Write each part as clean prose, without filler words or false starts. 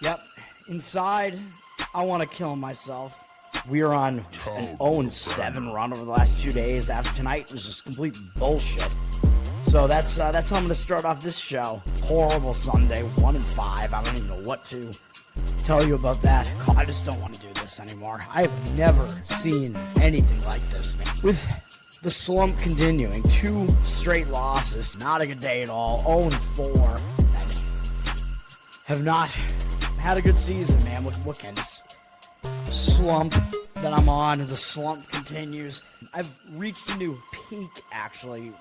Yep. Inside, I want to kill myself. We are on an 0-7 run over the last 2 days. After tonight was just complete bullshit. So that's how I'm going to start off this show. Horrible Sunday, 1-5. I don't even know what to tell you about that. I just don't want to do this anymore. I have never seen anything like this, man. With the slump continuing, 2 straight losses, not a good day at all. 0-4. I just have not had a good season, man. What kind of slump that I'm on? The slump continues. I've reached a new peak, actually.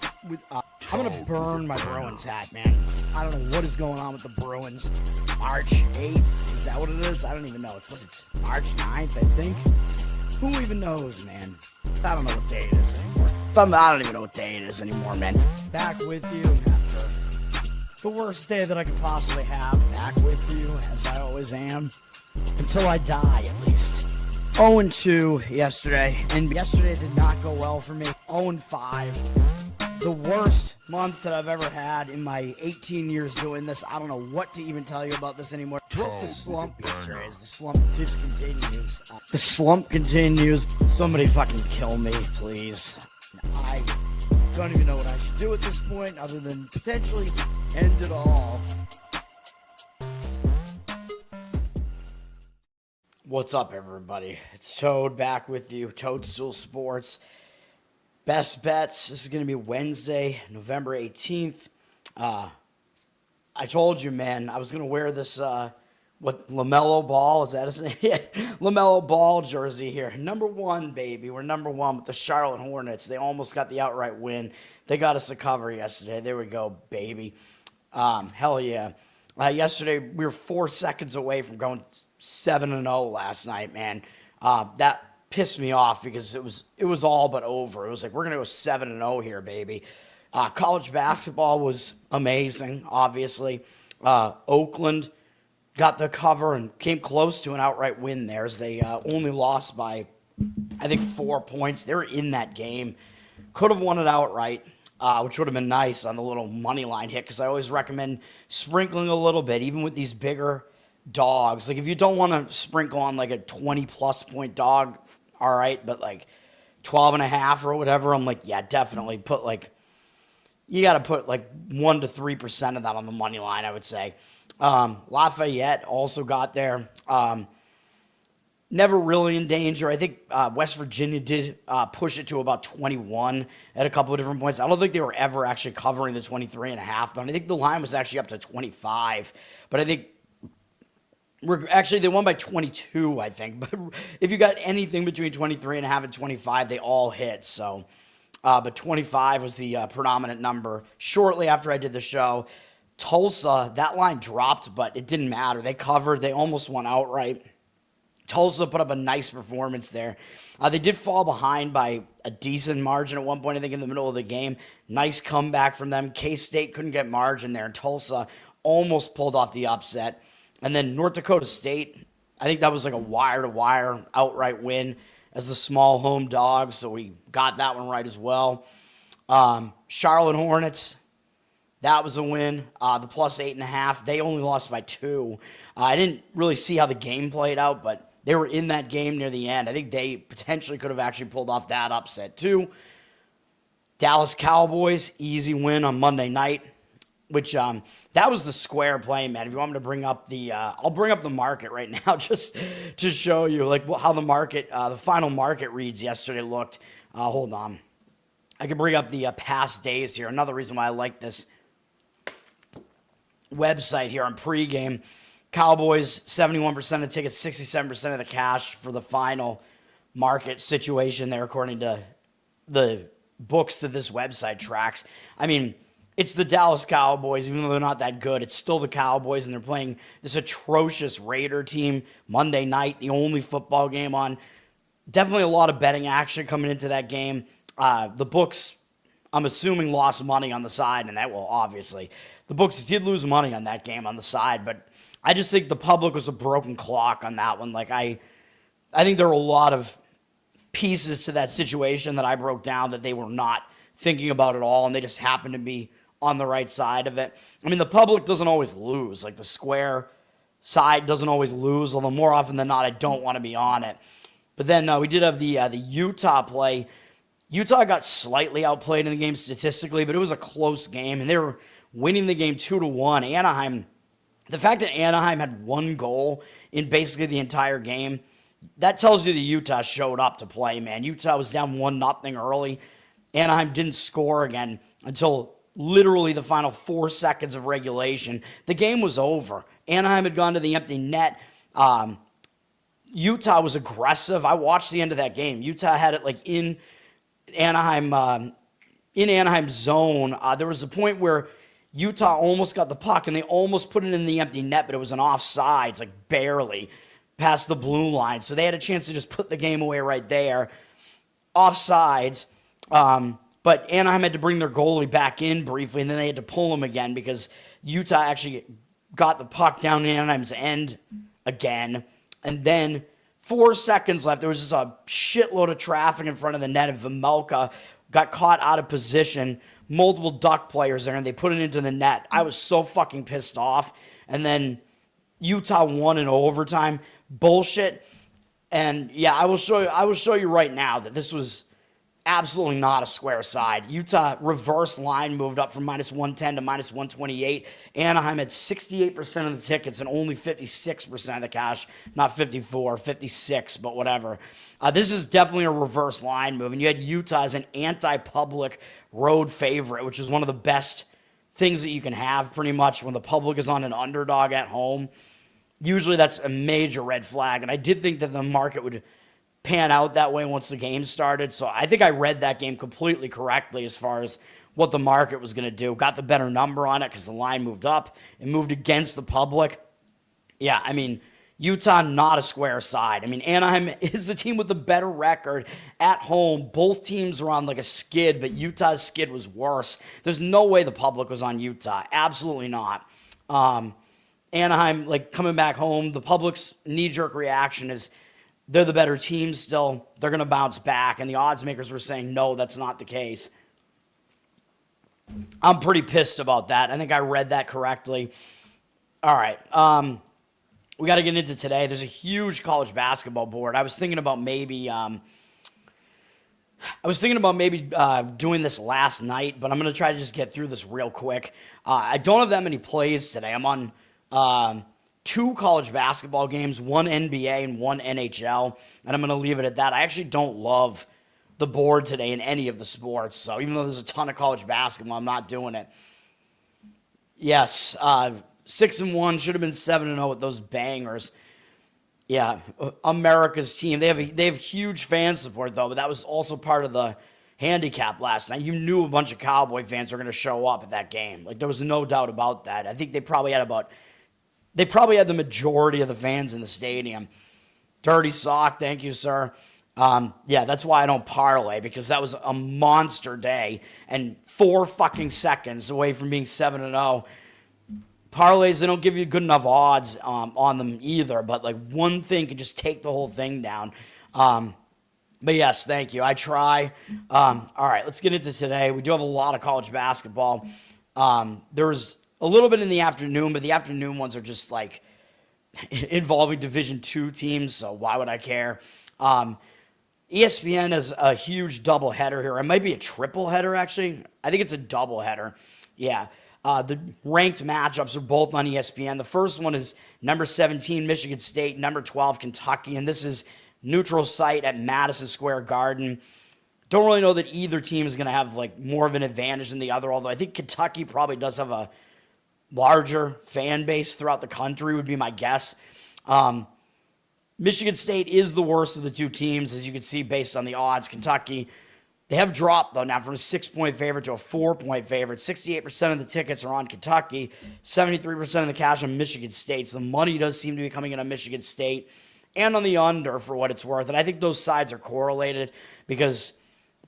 I'm going to burn my Bruins hat, man. I don't know what is going on with the Bruins. March 8th, is that what it is? I don't even know. It's March 9th, I think. Who even knows, man? I don't know what day it is anymore. I don't even know what day it is anymore, man. Back with you after the worst day that I could possibly have. Back with you, as I always am. Until I die, at least. 0-2 yesterday, and yesterday did not go well for me. 0-5. The worst month that I've ever had in my 18 years doing this. I don't know what to even tell you about this anymore. Broke the slump yesterday as the slump discontinues. The slump continues. Somebody fucking kill me, please. I don't even know what I should do at this point other than potentially end it all. What's up, everybody? It's Toad back with you. Toadstool Sports. Best bets. This is going to be Wednesday, November 18th. I told you, man, I was going to wear this, LaMelo Ball, is that his name? LaMelo Ball jersey here. Number 1, baby. We're number 1 with the Charlotte Hornets. They almost got the outright win. They got us a cover yesterday. There we go, baby. Hell yeah. Yesterday, we were 4 seconds away from going 7-0 last night, man. That pissed me off because it was all but over. It was like, we're going to go 7-0 here, baby. College basketball was amazing, obviously. Oakland got the cover and came close to an outright win there as they only lost by, I think, 4 points. They were in that game. Could have won it outright, which would have been nice on the little money line hit because I always recommend sprinkling a little bit, even with these bigger dogs. Like, if you don't want to sprinkle on like a 20-plus point dog, all right, but like 12.5 or whatever, I'm like, yeah, definitely put like, you got to put like 1 to 3% of that on the money line, I would say. Lafayette also got there. Never really in danger. I think West Virginia did push it to about 21 at a couple of different points. I don't think they were ever actually covering the 23.5, though. I think the line was actually up to 25, but I think they won by 22, I think. But if you got anything between 23.5 and 25, they all hit. So, but 25 was the predominant number. Shortly after I did the show, Tulsa, that line dropped, but it didn't matter. They covered. They almost won outright. Tulsa put up a nice performance there. They did fall behind by a decent margin at one point, I think, in the middle of the game. Nice comeback from them. K-State couldn't get margin there. Tulsa almost pulled off the upset. And then North Dakota State, I think that was like a wire-to-wire outright win as the small home dogs, so we got that one right as well. Charlotte Hornets, that was a win. The plus 8.5, they only lost by 2. I didn't really see how the game played out, but they were in that game near the end. I think they potentially could have actually pulled off that upset too. Dallas Cowboys, easy win on Monday night. Which, that was the square play, man. If you want me to bring up I'll bring up the market right now just to show you, like, how the market, the final market reads yesterday looked. Hold on. I can bring up the past days here. Another reason why I like this website here on pregame. Cowboys, 71% of tickets, 67% of the cash for the final market situation there, according to the books that this website tracks. I mean, it's the Dallas Cowboys. Even though they're not that good, it's still the Cowboys, and they're playing this atrocious Raider team Monday night, the only football game on. Definitely a lot of betting action coming into that game. The books, I'm assuming, lost money on the side, and that will obviously. The books did lose money on that game on the side, but I just think the public was a broken clock on that one. Like, I think there were a lot of pieces to that situation that I broke down that they were not thinking about at all, and they just happened to be on the right side of it. I mean, the public doesn't always lose. Like, the square side doesn't always lose, although more often than not, I don't want to be on it. But then we did have the Utah play. Utah got slightly outplayed in the game statistically, but it was a close game, and they were winning the game 2-1. Anaheim, the fact that Anaheim had one goal in basically the entire game, that tells you that Utah showed up to play, man. Utah was down 1-0 early. Anaheim didn't score again until literally the final 4 seconds of regulation. The game was over. Anaheim had gone to the empty net. Utah was aggressive. I watched the end of that game. Utah had it like in Anaheim zone. There was a point where Utah almost got the puck and they almost put it in the empty net, but it was an offsides, like barely past the blue line. So they had a chance to just put the game away right there. Offsides. But Anaheim had to bring their goalie back in briefly, and then they had to pull him again because Utah actually got the puck down in Anaheim's end again. And then 4 seconds left. There was just a shitload of traffic in front of the net, and Vejmelka got caught out of position. Multiple Duck players there, and they put it into the net. I was so fucking pissed off. And then Utah won in overtime. Bullshit. And yeah, I will show you right now that this was absolutely not a square side. Utah reverse line moved up from -110 to -128. Anaheim had 68% of the tickets and only 56% of the cash. Not 54, 56, but whatever. This is definitely a reverse line move. And you had Utah as an anti-public road favorite, which is one of the best things that you can have pretty much when the public is on an underdog at home. Usually that's a major red flag. And I did think that the market would pan out that way once the game started. So I think I read that game completely correctly as far as what the market was going to do. Got the better number on it because the line moved up and moved against the public. Yeah, I mean, Utah, not a square side. I mean, Anaheim is the team with the better record at home. Both teams were on like a skid, but Utah's skid was worse. There's no way the public was on Utah. Absolutely not. Anaheim, like coming back home, the public's knee-jerk reaction is they're the better team still. They're going to bounce back. And the odds makers were saying, no, that's not the case. I'm pretty pissed about that. I think I read that correctly. All right. We got to get into today. There's a huge college basketball board. I was thinking about maybe doing this last night, but I'm going to try to just get through this real quick. I don't have that many plays today. I'm on 2 college basketball games, 1 NBA and 1 NHL, and I'm going to leave it at that. I actually don't love the board today in any of the sports, so even though there's a ton of college basketball, I'm not doing it. Yes, 6-1, should have been 7-0 with those bangers. Yeah, America's team. They have huge fan support, though, but that was also part of the handicap last night. You knew a bunch of Cowboy fans were going to show up at that game. Like, there was no doubt about that. I think they probably had the majority of the fans in the stadium. Dirty sock, thank you, sir. Yeah, that's why I don't parlay, because that was a monster day and 4 fucking seconds away from being 7-0. Parlays, they don't give you good enough odds on them either, but like one thing could just take the whole thing down. But yes, thank you. I try. All right, let's get into today. We do have a lot of college basketball. There was a little bit in the afternoon, but the afternoon ones are just like involving Division II teams, so why would I care? ESPN has a huge doubleheader here. It might be a triple header, actually. I think it's a doubleheader. Yeah. The ranked matchups are both on ESPN. The first one is number 17, Michigan State, number 12, Kentucky, and this is neutral site at Madison Square Garden. Don't really know that either team is going to have like more of an advantage than the other, although I think Kentucky probably does have a larger fan base throughout the country, would be my guess. Michigan State is the worst of the two teams, as you can see based on the odds. Kentucky, they have dropped, though, now from a 6-point favorite to a 4-point favorite. 68% of the tickets are on Kentucky, 73% of the cash on Michigan State. So the money does seem to be coming in on Michigan State and on the under for what it's worth. And I think those sides are correlated because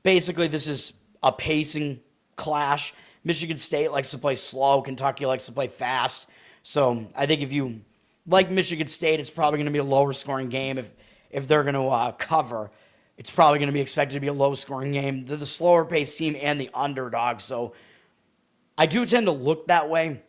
basically this is a pacing clash. Michigan State likes to play slow. Kentucky likes to play fast. So I think if you like Michigan State, it's probably going to be a lower scoring game. If they're going to cover, it's probably going to be expected to be a low-scoring game. They're the slower-paced team and the underdog, so I do tend to look that way.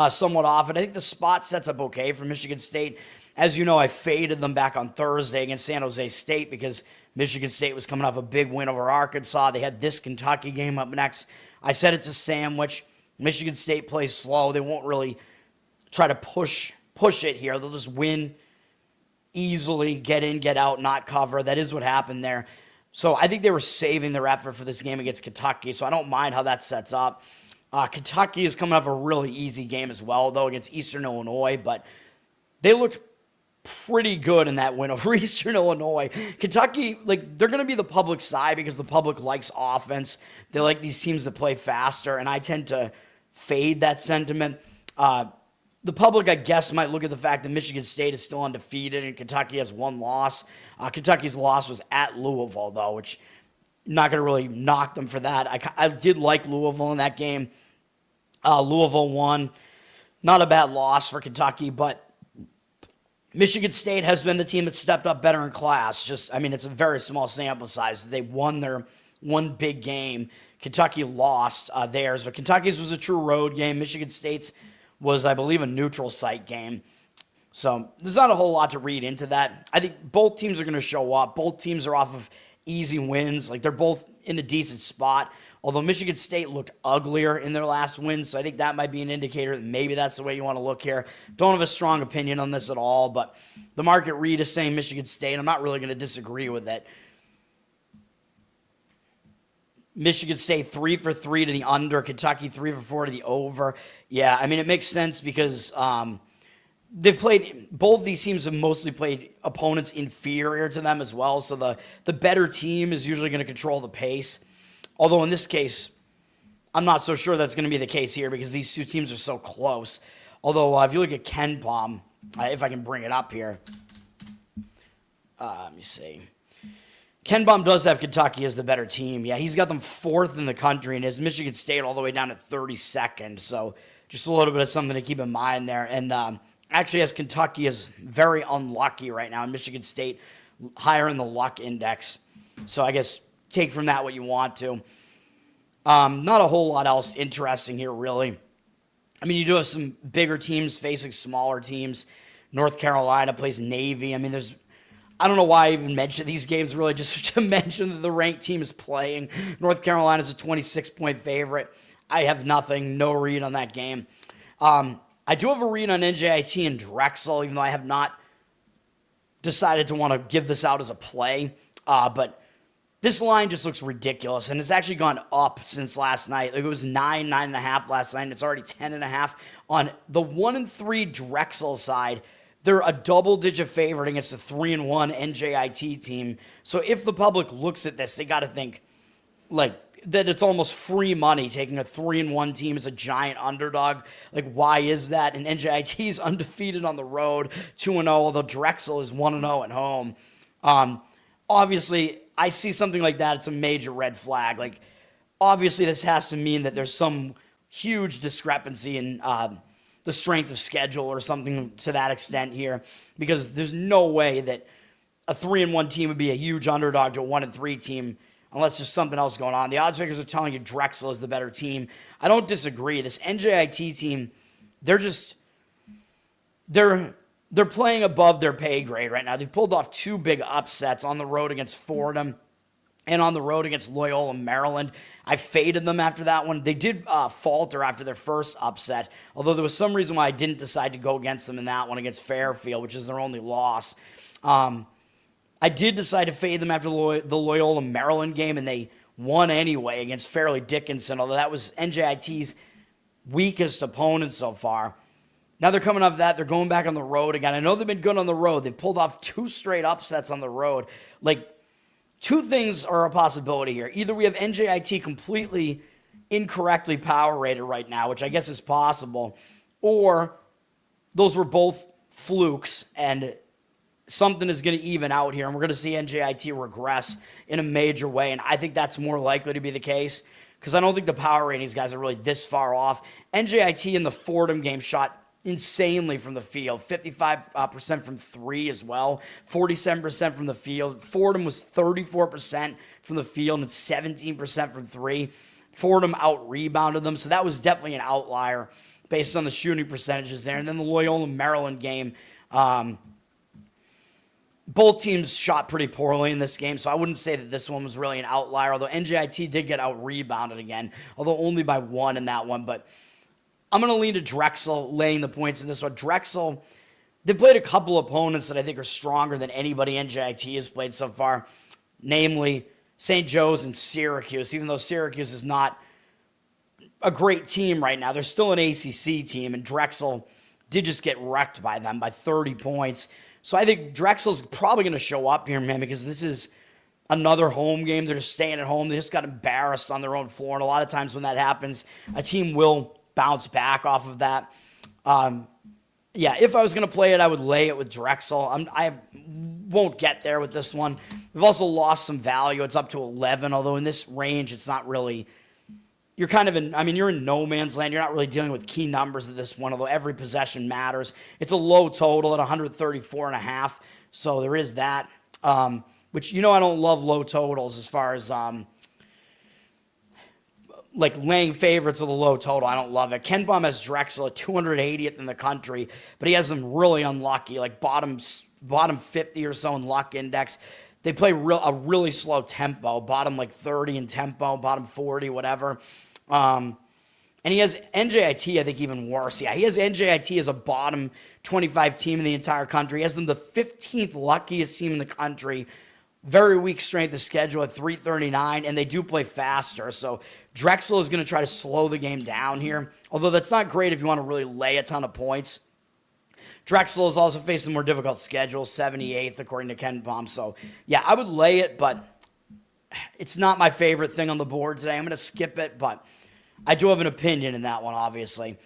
somewhat off. And I think the spot sets up okay for Michigan State. As you know, I faded them back on Thursday against San Jose State because Michigan State was coming off a big win over Arkansas. They had this Kentucky game up next. I said it's a sandwich. Michigan State plays slow. They won't really try to push it here. They'll just win easily, get in, get out, not cover. That is what happened there. So I think they were saving their effort for this game against Kentucky, so I don't mind how that sets up. Kentucky is coming off a really easy game as well, though, against Eastern Illinois, but they looked pretty good in that win over Eastern Illinois. Kentucky, they're going to be the public side because the public likes offense. They like these teams to play faster, and I tend to fade that sentiment. The public, I guess, might look at the fact that Michigan State is still undefeated and Kentucky has one loss. Kentucky's loss was at Louisville, though, which I'm not going to really knock them for that. I did like Louisville in that game. Louisville won. Not a bad loss for Kentucky, but Michigan State has been the team that stepped up better in class. It's a very small sample size. They won their one big game. Kentucky lost theirs, but Kentucky's was a true road game. Michigan State's was, I believe, a neutral site game. So there's not a whole lot to read into that. I think both teams are going to show up. Both teams are off of easy wins. They're both in a decent spot. Although Michigan State looked uglier in their last win, so I think that might be an indicator that maybe that's the way you want to look here. Don't have a strong opinion on this at all, but the market read is saying Michigan State. I'm not really going to disagree with it. Michigan State 3 for 3 to the under. Kentucky 3 for 4 to the over. Yeah, it makes sense because they've played, both these teams have mostly played opponents inferior to them as well, so the better team is usually going to control the pace. Although in this case, I'm not so sure that's going to be the case here because these two teams are so close. Although if you look at KenPom, if I can bring it up here, let me see. KenPom does have Kentucky as the better team. Yeah, he's got them 4th in the country and has Michigan State all the way down to 32nd. So just a little bit of something to keep in mind there. And actually has Kentucky is very unlucky right now, and Michigan State higher in the luck index. So I guess take from that what you want to. Not a whole lot else interesting here, really. You do have some bigger teams facing smaller teams. North Carolina plays Navy. I don't know why I even mention these games, really, just to mention that the ranked team is playing. North Carolina's a 26-point favorite. I have no read on that game. I do have a read on NJIT and Drexel, even though I have not decided to want to give this out as a play. But this line just looks ridiculous, and it's actually gone up since last night. It was 9.5 last night, and it's already 10.5. On the 1-3 Drexel side, they're a double-digit favorite against a 3-1 NJIT team. So if the public looks at this, they got to think that it's almost free money taking a 3-1 team as a giant underdog. Why is that? And NJIT is undefeated on the road, 2-0, although Drexel is 1-0 at home. Obviously, I see something like that, it's a major red flag. Obviously, this has to mean that there's some huge discrepancy in the strength of schedule or something to that extent here, because there's no way that a 3-1 team would be a huge underdog to a 1-3 team unless there's something else going on. The odds makers are telling you Drexel is the better team. I don't disagree. This NJIT team, they're playing above their pay grade right now. They've pulled off 2 big upsets on the road against Fordham and on the road against Loyola, Maryland. I faded them after that one. They did falter after their first upset, although there was some reason why I didn't decide to go against them in that one against Fairfield, which is their only loss. I did decide to fade them after the Loyola, Maryland game, and they won anyway against Fairleigh Dickinson, although that was NJIT's weakest opponent so far. Now they're coming off that. They're going back on the road again. I know they've been good on the road. They pulled off 2 straight upsets on the road. 2 things are a possibility here. Either we have NJIT completely incorrectly power rated right now, which I guess is possible, or those were both flukes and something is going to even out here, and we're going to see NJIT regress in a major way, and I think that's more likely to be the case because I don't think the power ratings guys are really this far off. NJIT in the Fordham game shot insanely from the field, 55% from 3 as well, 47% from the field. Fordham was 34% from the field and 17% from 3. Fordham out-rebounded them, so that was definitely an outlier. But based on the shooting percentages there. And then the Loyola Maryland game, both teams shot pretty poorly in this game, so I wouldn't say that this one was really an outlier, although NJIT did get out-rebounded again, although only by 1 in that one. But I'm going to lean to Drexel laying the points in this one. Drexel, they played a couple opponents that I think are stronger than anybody NJIT has played so far, namely St. Joe's and Syracuse. Even though Syracuse is not a great team right now, they're still an ACC team, and Drexel did just get wrecked by them by 30 points. So I think Drexel's probably going to show up here, man, because this is another home game. They're just staying at home. They just got embarrassed on their own floor, and a lot of times when that happens, a team will bounce back off of that. Yeah, if I was going to play it, I would lay it with Drexel. I won't get there with this one. We've also lost some value. It's up to 11, although in this range, it's not really... You're kind of in, I mean, you're in no man's land. You're not really dealing with key numbers at this point, although every possession matters. It's a low total at 134.5, so there is that, which, you know, I don't love low totals as far as, like, laying favorites with a low total. I don't love it. Ken Pom has Drexel at 280th in the country, but he has them really unlucky, like bottom 50 or so in luck index. They play a really slow tempo, bottom like 30 in tempo, bottom 40, whatever. And he has NJIT, I think, even worse. Yeah, he has NJIT as a bottom 25 team in the entire country. He has them the 15th luckiest team in the country. Very weak strength of schedule at 339, and they do play faster. So Drexel is going to try to slow the game down here, although that's not great if you want to really lay a ton of points. Drexel is also facing a more difficult schedule, 78th according to Ken Pom. So, yeah, I would lay it, but it's not my favorite thing on the board today. I'm going to skip it, but I do have an opinion in that one, obviously.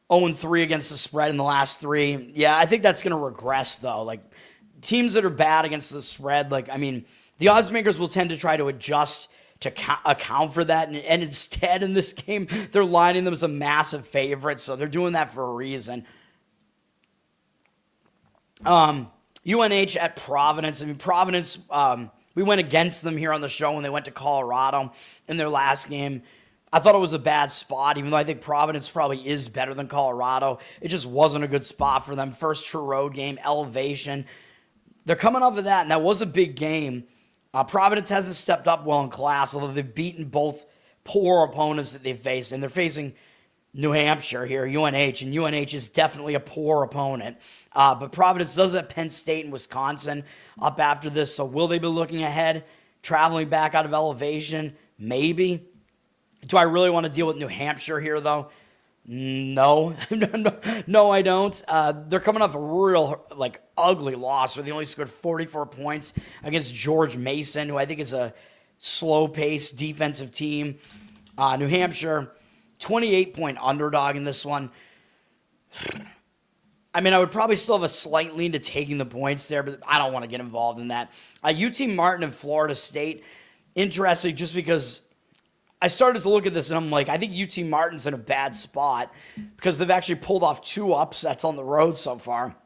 0-3 against the spread in the last 3. Yeah, I think that's going to regress, though. Like, teams that are bad against the spread, like, I mean, the odds makers will tend to try to adjust to account for that, and instead in this game, they're lining them as a massive favorite, so they're doing that for a reason. UNH at Providence. I mean, Providence, we went against them here on the show when they went to Colorado in their last game. I thought it was a bad spot, even though I think Providence probably is better than Colorado. It just wasn't a good spot for them. First true road game, elevation. They're coming off of that, and that was a big game. Providence hasn't stepped up well in class, although they've beaten both poor opponents that they've faced, and they're facing New Hampshire here, UNH, and UNH is definitely a poor opponent. But Providence does have Penn State and Wisconsin up after this, so will they be looking ahead, traveling back out of elevation? Maybe. Do I really want to deal with New Hampshire here, though? No. No, I don't. They're coming off a real, like, ugly loss where they only scored 44 points against George Mason, who I think is a slow-paced defensive team. New Hampshire, 28-point underdog in this one. I mean, I would probably still have a slight lean to taking the points there, but I don't want to get involved in that. UT Martin and Florida State, interesting just because I started to look at this and I'm like, I think UT Martin's in a bad spot because they've actually pulled off 2 upsets on the road so far.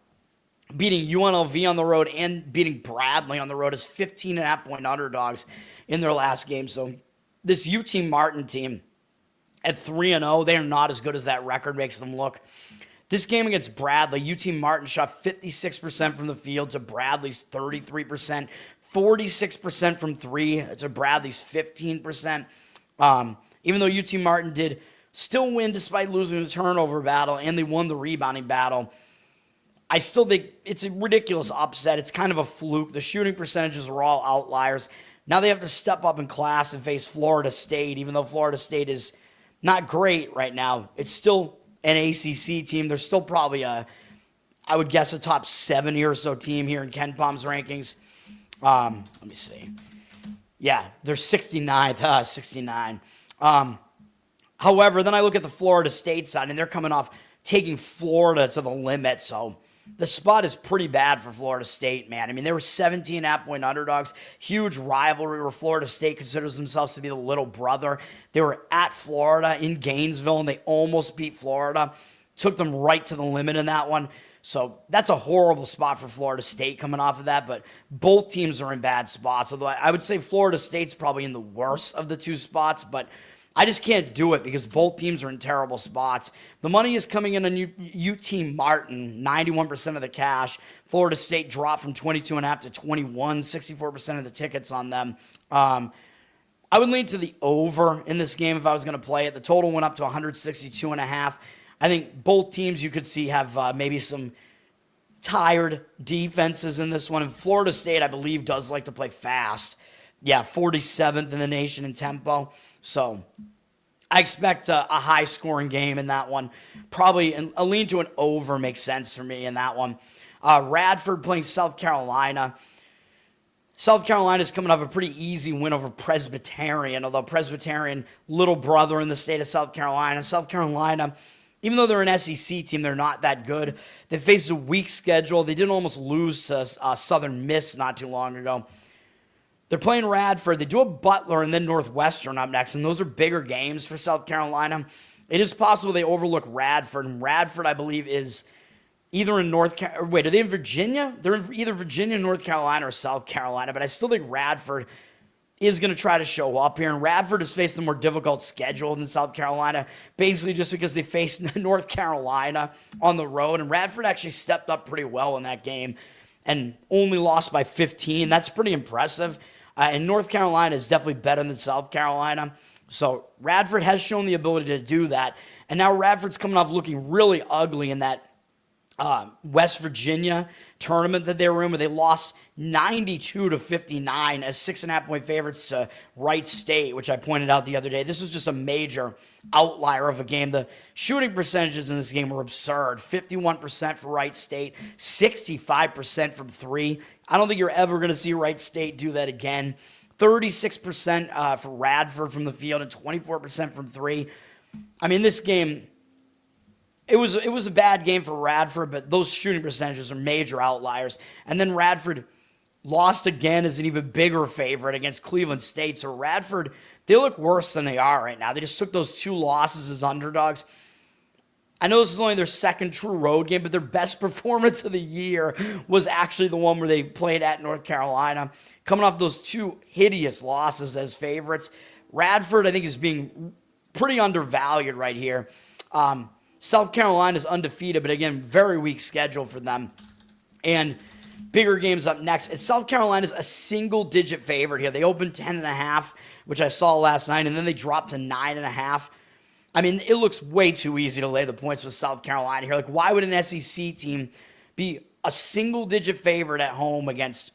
Beating UNLV on the road and beating Bradley on the road as 15.5-point underdogs in their last game. So this UT Martin team at 3-0, they are not as good as that record makes them look. This game against Bradley, UT Martin shot 56% from the field to Bradley's 33%, 46% from 3 to Bradley's 15%. Even though UT Martin did still win despite losing the turnover battle and they won the rebounding battle, I still think it's a ridiculous upset. It's kind of a fluke. The shooting percentages are all outliers. Now they have to step up in class and face Florida State, even though Florida State is not great right now. It's still an ACC team. They're still probably I would guess, a top 70 or so team here in Ken Pom's rankings. Let me see. Yeah, they're 69th, 69. However, then I look at the Florida State side, and they're coming off taking Florida to the limit. So the spot is pretty bad for Florida State, man. I mean, they were 17.5-point underdogs. Huge rivalry where Florida State considers themselves to be the little brother. They were at Florida in Gainesville, and they almost beat Florida. Took them right to the limit in that one. So that's a horrible spot for Florida State coming off of that, but both teams are in bad spots. Although I would say Florida State's probably in the worst of the 2 spots, but I just can't do it because both teams are in terrible spots. The money is coming in on UT Martin, 91% of the cash. Florida State dropped from 22.5 to 21, 64% of the tickets on them. I would lean to the over in this game if I was going to play it. The total went up to 162.5. I think both teams you could see have maybe some tired defenses in this one. And Florida State, I believe, does like to play fast. Yeah, 47th in the nation in tempo. So I expect a high-scoring game in that one. Probably a lean to an over makes sense for me in that one. Radford playing South Carolina. South Carolina's coming off a pretty easy win over Presbyterian, although Presbyterian, little brother in the state of South Carolina. South Carolina, even though they're an SEC team, they're not that good. They faced a weak schedule. They did almost lose to Southern Miss not too long ago. They're playing Radford. They do have Butler and then Northwestern up next, and those are bigger games for South Carolina. It is possible they overlook Radford, and Radford, I believe, is either in North Carolina. Wait, are they in Virginia? They're in either Virginia, North Carolina, or South Carolina, but I still think Radford is going to try to show up here, and Radford has faced a more difficult schedule than South Carolina, basically just because they faced North Carolina on the road, and Radford actually stepped up pretty well in that game and only lost by 15. That's pretty impressive. And North Carolina is definitely better than South Carolina. So Radford has shown the ability to do that. And now Radford's coming off looking really ugly in that West Virginia tournament that they were in, where they lost 92-59 as 6.5-point favorites to Wright State, which I pointed out the other day. This was just a major outlier of a game. The shooting percentages in this game were absurd. 51% for Wright State, 65% from three. I don't think you're ever going to see Wright State do that again. 36% for Radford from the field and 24% from three. I mean, this game, it was a bad game for Radford, but those shooting percentages are major outliers. And then Radford lost again as an even bigger favorite against Cleveland State. So Radford, they look worse than they are right now. They just took those 2 losses as underdogs. I know this is only their second true road game, but their best performance of the year was actually the one where they played at North Carolina. Coming off those 2 hideous losses as favorites, Radford, I think, is being pretty undervalued right here. South Carolina is undefeated, but again, very weak schedule for them. And bigger games up next. And South Carolina's a single-digit favorite here. They opened 10.5, which I saw last night, and then they dropped to 9.5. I mean, it looks way too easy to lay the points with South Carolina here. Like, why would an SEC team be a single-digit favorite at home against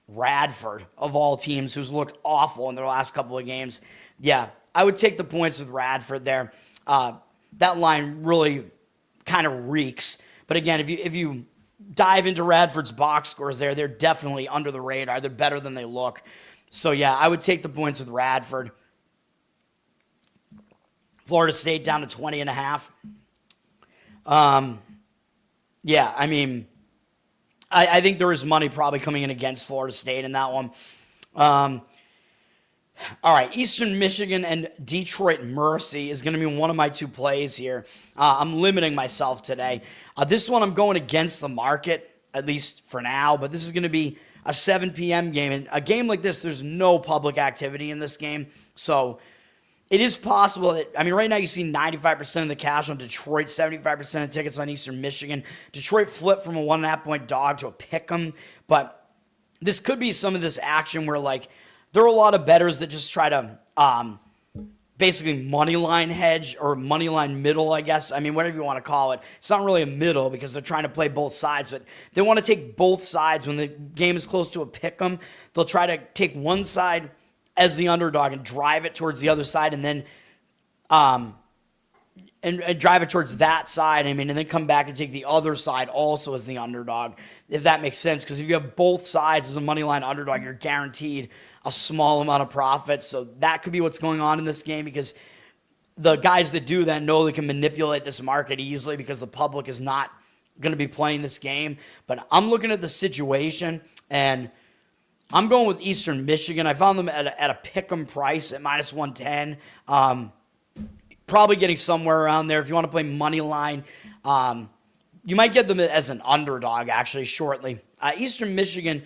Radford, of all teams, who's looked awful in their last couple of games? Yeah, I would take the points with Radford there. That line really kind of reeks. But again, if you dive into Radford's box scores there, they're definitely under the radar. They're better than they look. So, yeah, I would take the points with Radford. Florida State down to 20.5. Yeah, I mean, I think there is money probably coming in against Florida State in that one. All right, Eastern Michigan and Detroit Mercy is going to be one of my 2 plays here. I'm limiting myself today. This one I'm going against the market, at least for now, but this is going to be a 7 p.m. game. And a game like this, there's no public activity in this game. So it is possible that, I mean, right now you see 95% of the cash on Detroit, 75% of tickets on Eastern Michigan. Detroit flipped from a 1.5-point dog to a pick'em, but this could be some of this action where, like, there are a lot of bettors that just try to basically money line hedge or money line middle, I guess. I mean, whatever you want to call it. It's not really a middle because they're trying to play both sides, but they want to take both sides. When the game is close to a pick'em, they'll try to take one side as the underdog and drive it towards the other side, and then and drive it towards that side, I mean, and then come back and take the other side also as the underdog, if that makes sense. Because if you have both sides as a money line underdog, you're guaranteed a small amount of profit. So that could be what's going on in this game, because the guys that do that know they can manipulate this market easily because the public is not going to be playing this game. But I'm looking at the situation, and I'm going with Eastern Michigan. I found them at a pick'em price at minus 110. Probably getting somewhere around there. If you want to play money line, you might get them as an underdog, actually, shortly. Eastern Michigan,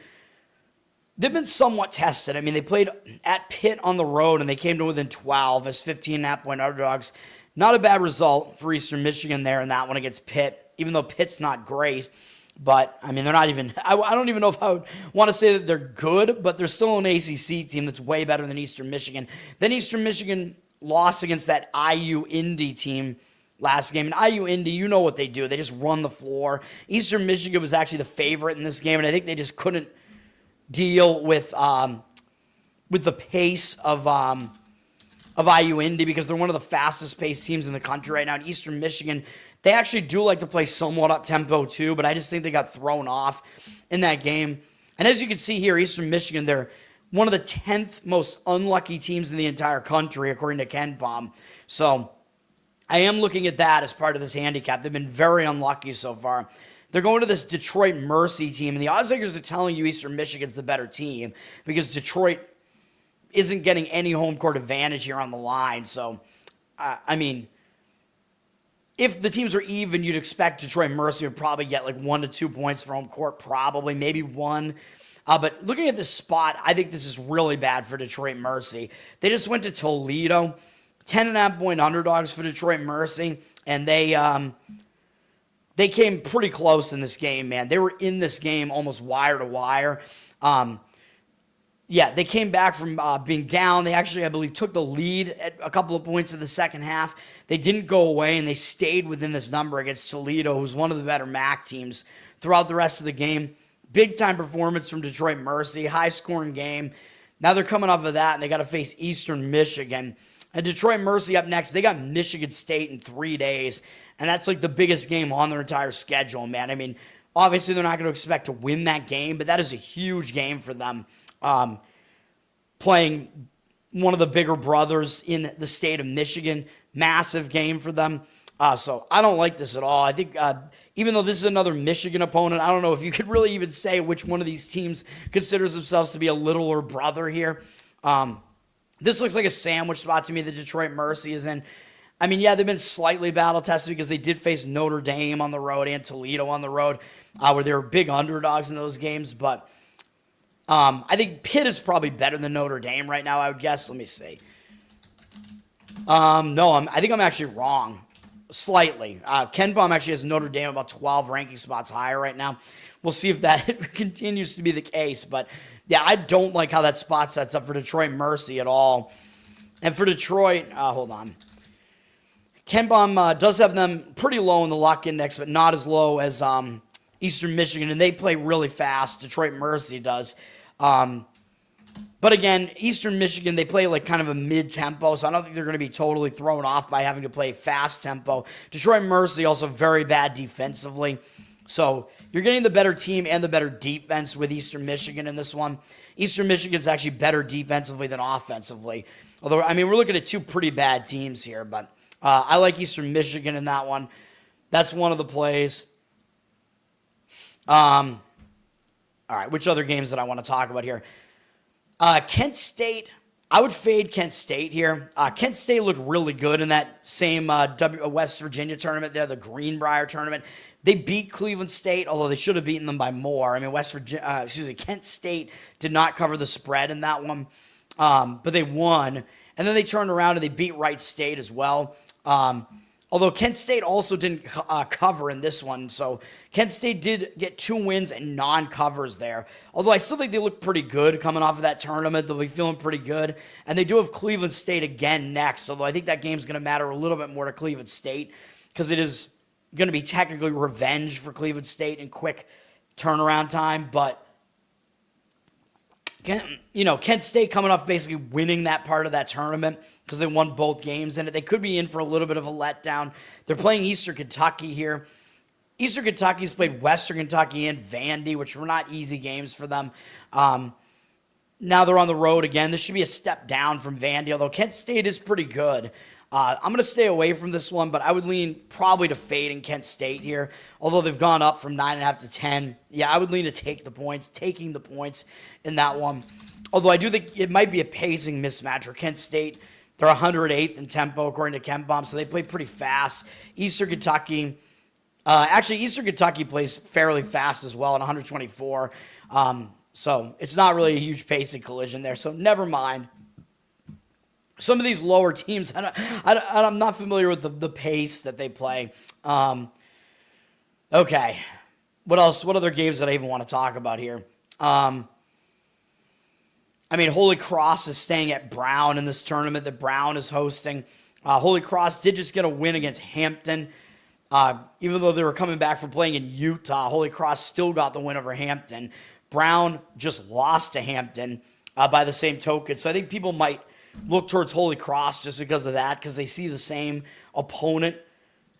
they've been somewhat tested. I mean, they played at Pitt on the road, and they came to within 12 as 15.5-point underdogs. Not a bad result for Eastern Michigan there in that one against Pitt, even though Pitt's not great. But, I mean, they're not even – I don't even know if I would want to say that they're good, but they're still an ACC team that's way better than Eastern Michigan. Then Eastern Michigan lost against that IU Indy team last game. And IU Indy, you know what they do. They just run the floor. Eastern Michigan was actually the favorite in this game, and I think they just couldn't deal with the pace of IU Indy because they're one of the fastest-paced teams in the country right now. And Eastern Michigan – they actually do like to play somewhat up-tempo too, but I just think they got thrown off in that game. And as you can see here, Eastern Michigan, they're one of the 10th most unlucky teams in the entire country, according to KenPom. So I am looking at that as part of this handicap. They've been very unlucky so far. They're going to this Detroit Mercy team, and the odds makers are telling you Eastern Michigan's the better team because Detroit isn't getting any home court advantage here on the line. So, I mean, if the teams are even, you'd expect Detroit Mercy would probably get like 1 to 2 points for home court, probably, maybe 1. But looking at this spot, I think this is really bad for Detroit Mercy. They just went to Toledo, 10.5-point underdogs for Detroit Mercy, and they came pretty close in this game, man. They were in this game almost wire to wire. Yeah, they came back from being down. They actually, I believe, took the lead at a couple of points in the second half. They didn't go away, and they stayed within this number against Toledo, who's one of the better MAC teams throughout the rest of the game. Big-time performance from Detroit Mercy, high-scoring game. Now they're coming off of that, and they got to face Eastern Michigan. And Detroit Mercy up next, they got Michigan State in 3 days, and that's like the biggest game on their entire schedule, man. I mean, obviously they're not going to expect to win that game, but that is a huge game for them. Playing one of the bigger brothers in the state of Michigan. Massive game for them. So I don't like this at all. I think even though this is another Michigan opponent, I don't know if you could really even say which one of these teams considers themselves to be a littler brother here. This looks like a sandwich spot to me that Detroit Mercy is in. I mean, yeah, they've been slightly battle-tested because they did face Notre Dame on the road and Toledo on the road, where they were big underdogs in those games, but I think Pitt is probably better than Notre Dame right now, I would guess. Let me see. No, I think I'm actually wrong. Slightly. KenPom actually has Notre Dame about 12 ranking spots higher right now. We'll see if that continues to be the case. But, yeah, I don't like how that spot sets up for Detroit Mercy at all. And for Detroit, hold on. KenPom does have them pretty low in the luck index, but not as low as Eastern Michigan. And they play really fast. Detroit Mercy does. But again, Eastern Michigan, they play like kind of a mid-tempo, so I don't think they're going to be totally thrown off by having to play fast tempo. Detroit Mercy also very bad defensively. So you're getting the better team and the better defense with Eastern Michigan in this one. Eastern Michigan's actually better defensively than offensively. Although, I mean, we're looking at two pretty bad teams here, but I like Eastern Michigan in that one. That's one of the plays. All right, which other games did I want to talk about here? Kent State, I would fade Kent State here. Kent State looked really good in that same West Virginia tournament there, the Greenbrier tournament. They beat Cleveland State, although they should have beaten them by more. I mean, Kent State did not cover the spread in that one, but they won. And then they turned around and they beat Wright State as well. Although Kent State also didn't cover in this one. So Kent State did get 2 wins and non-covers there. Although I still think they look pretty good coming off of that tournament. They'll be feeling pretty good. And they do have Cleveland State again next. Although I think that game's going to matter a little bit more to Cleveland State because it is going to be technically revenge for Cleveland State in quick turnaround time. But, you know, Kent State coming off basically winning that part of that tournament because they won both games in it. They could be in for a little bit of a letdown. They're playing Eastern Kentucky here. Eastern Kentucky's played Western Kentucky and Vandy, which were not easy games for them. Now they're on the road again. This should be a step down from Vandy, although Kent State is pretty good. I'm going to stay away from this one, but I would lean probably to fading Kent State here, although they've gone up from 9.5 to 10. Yeah, I would lean to taking the points in that one. Although I do think it might be a pacing mismatch for Kent State. They're 108th in tempo, according to KenPom, so they play pretty fast. Eastern Kentucky plays fairly fast as well at 124. So it's not really a huge pacing collision there. So never mind. Some of these lower teams, I'm not familiar with the pace that they play. Okay. What else? What other games that I even want to talk about here? I mean, Holy Cross is staying at Brown in this tournament that Brown is hosting. Holy Cross did just get a win against Hampton. Even though they were coming back from playing in Utah, Holy Cross still got the win over Hampton. Brown just lost to Hampton by the same token. So I think people might look towards Holy Cross just because of that, because they see the same opponent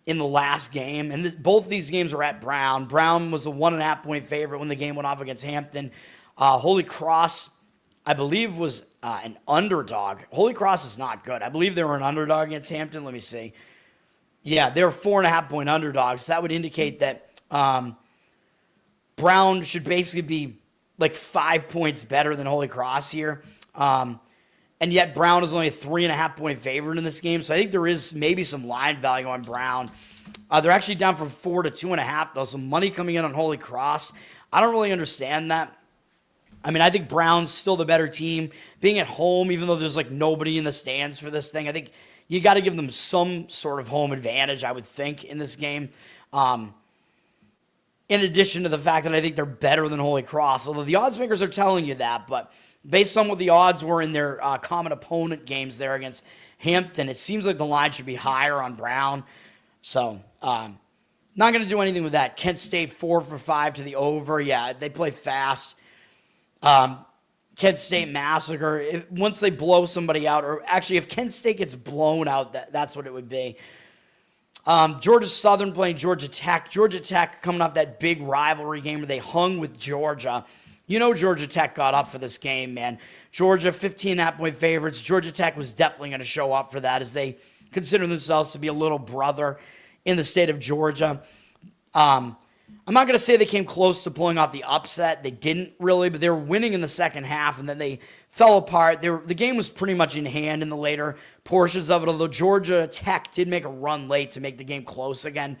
in the last game. And both these games were at Brown. Brown was a 1.5-point favorite when the game went off against Hampton. Holy Cross, I believe, was an underdog. Holy Cross is not good. I believe they were an underdog against Hampton. Let me see. Yeah, they were 4.5-point underdogs. That would indicate that Brown should basically be like 5 points better than Holy Cross here. And yet Brown is only a 3.5-point favorite in this game. So I think there is maybe some line value on Brown. They're actually down from 4 to 2.5, though. Some money coming in on Holy Cross. I don't really understand that. I mean, I think Brown's still the better team. Being at home, even though there's like nobody in the stands for this thing, I think you got to give them some sort of home advantage, I would think, in this game. In addition to the fact that I think they're better than Holy Cross, although the odds makers are telling you that, but based on what the odds were in their common opponent games there against Hampton, it seems like the line should be higher on Brown. So, not going to do anything with that. Kent State 4 for 5 to the over. Yeah, they play fast. Kent State massacre. Once they blow somebody out, or actually if Kent State gets blown out, that's what it would be. Georgia Southern playing Georgia Tech. Georgia Tech coming off that big rivalry game where they hung with Georgia. You know Georgia Tech got up for this game, man. Georgia, 15.5-point favorites. Georgia Tech was definitely going to show up for that as they consider themselves to be a little brother in the state of Georgia. I'm not going to say they came close to pulling off the upset. They didn't really, but they were winning in the second half, and then they fell apart. The game was pretty much in hand in the later portions of it, although Georgia Tech did make a run late to make the game close again.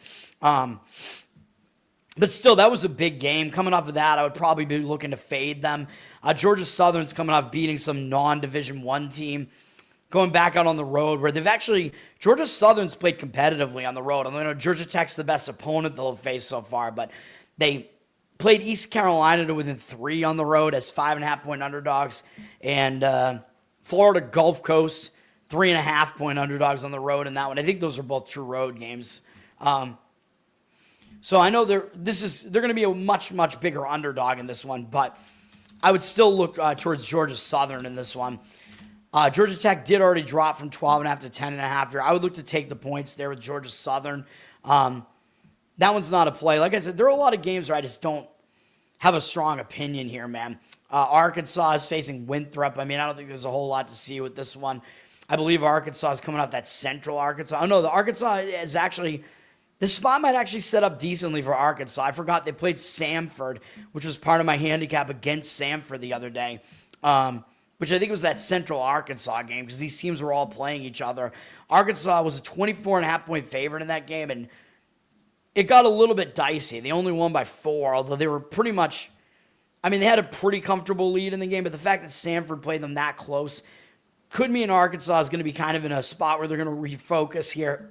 But still, that was a big game. Coming off of that, I would probably be looking to fade them. Georgia Southern's coming off beating some non-Division I team, going back out on the road where they've actually, Georgia Southern's played competitively on the road. I know Georgia Tech's the best opponent they'll have faced so far, but they played East Carolina to within 3 on the road as 5.5-point underdogs, and Florida Gulf Coast, 3.5-point underdogs on the road in that one. I think those are both true road games. So I know they're going to be a much, much bigger underdog in this one, but I would still look towards Georgia Southern in this one. Georgia Tech did already drop from 12.5 to 10.5 here. I would look to take the points there with Georgia Southern. That one's not a play. Like I said, there are a lot of games where I just don't have a strong opinion here, man. Arkansas is facing Winthrop. I mean, I don't think there's a whole lot to see with this one. I believe Arkansas is coming out that Central Arkansas. Oh, no, the Arkansas is actually... This spot might actually set up decently for Arkansas. I forgot they played Samford, which was part of my handicap against Samford the other day, which I think was that Central Arkansas game because these teams were all playing each other. Arkansas was a 24.5-point favorite in that game, and it got a little bit dicey. They only won by 4, although they were pretty much, I mean, they had a pretty comfortable lead in the game, but the fact that Samford played them that close could mean Arkansas is going to be kind of in a spot where they're going to refocus here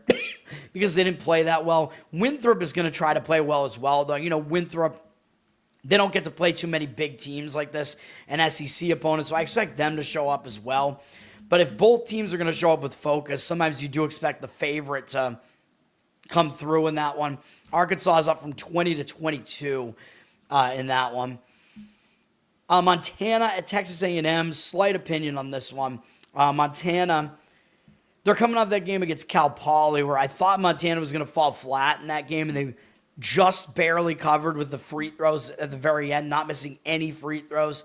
because they didn't play that well. Winthrop is going to try to play well as well, though. You know, Winthrop, they don't get to play too many big teams like this and SEC opponents, so I expect them to show up as well. But if both teams are going to show up with focus, sometimes you do expect the favorite to come through in that one. Arkansas is up from 20 to 22 in that one. Montana at Texas A&M, slight opinion on this one. Montana, they're coming off that game against Cal Poly where I thought Montana was going to fall flat in that game, and they just barely covered with the free throws at the very end, not missing any free throws.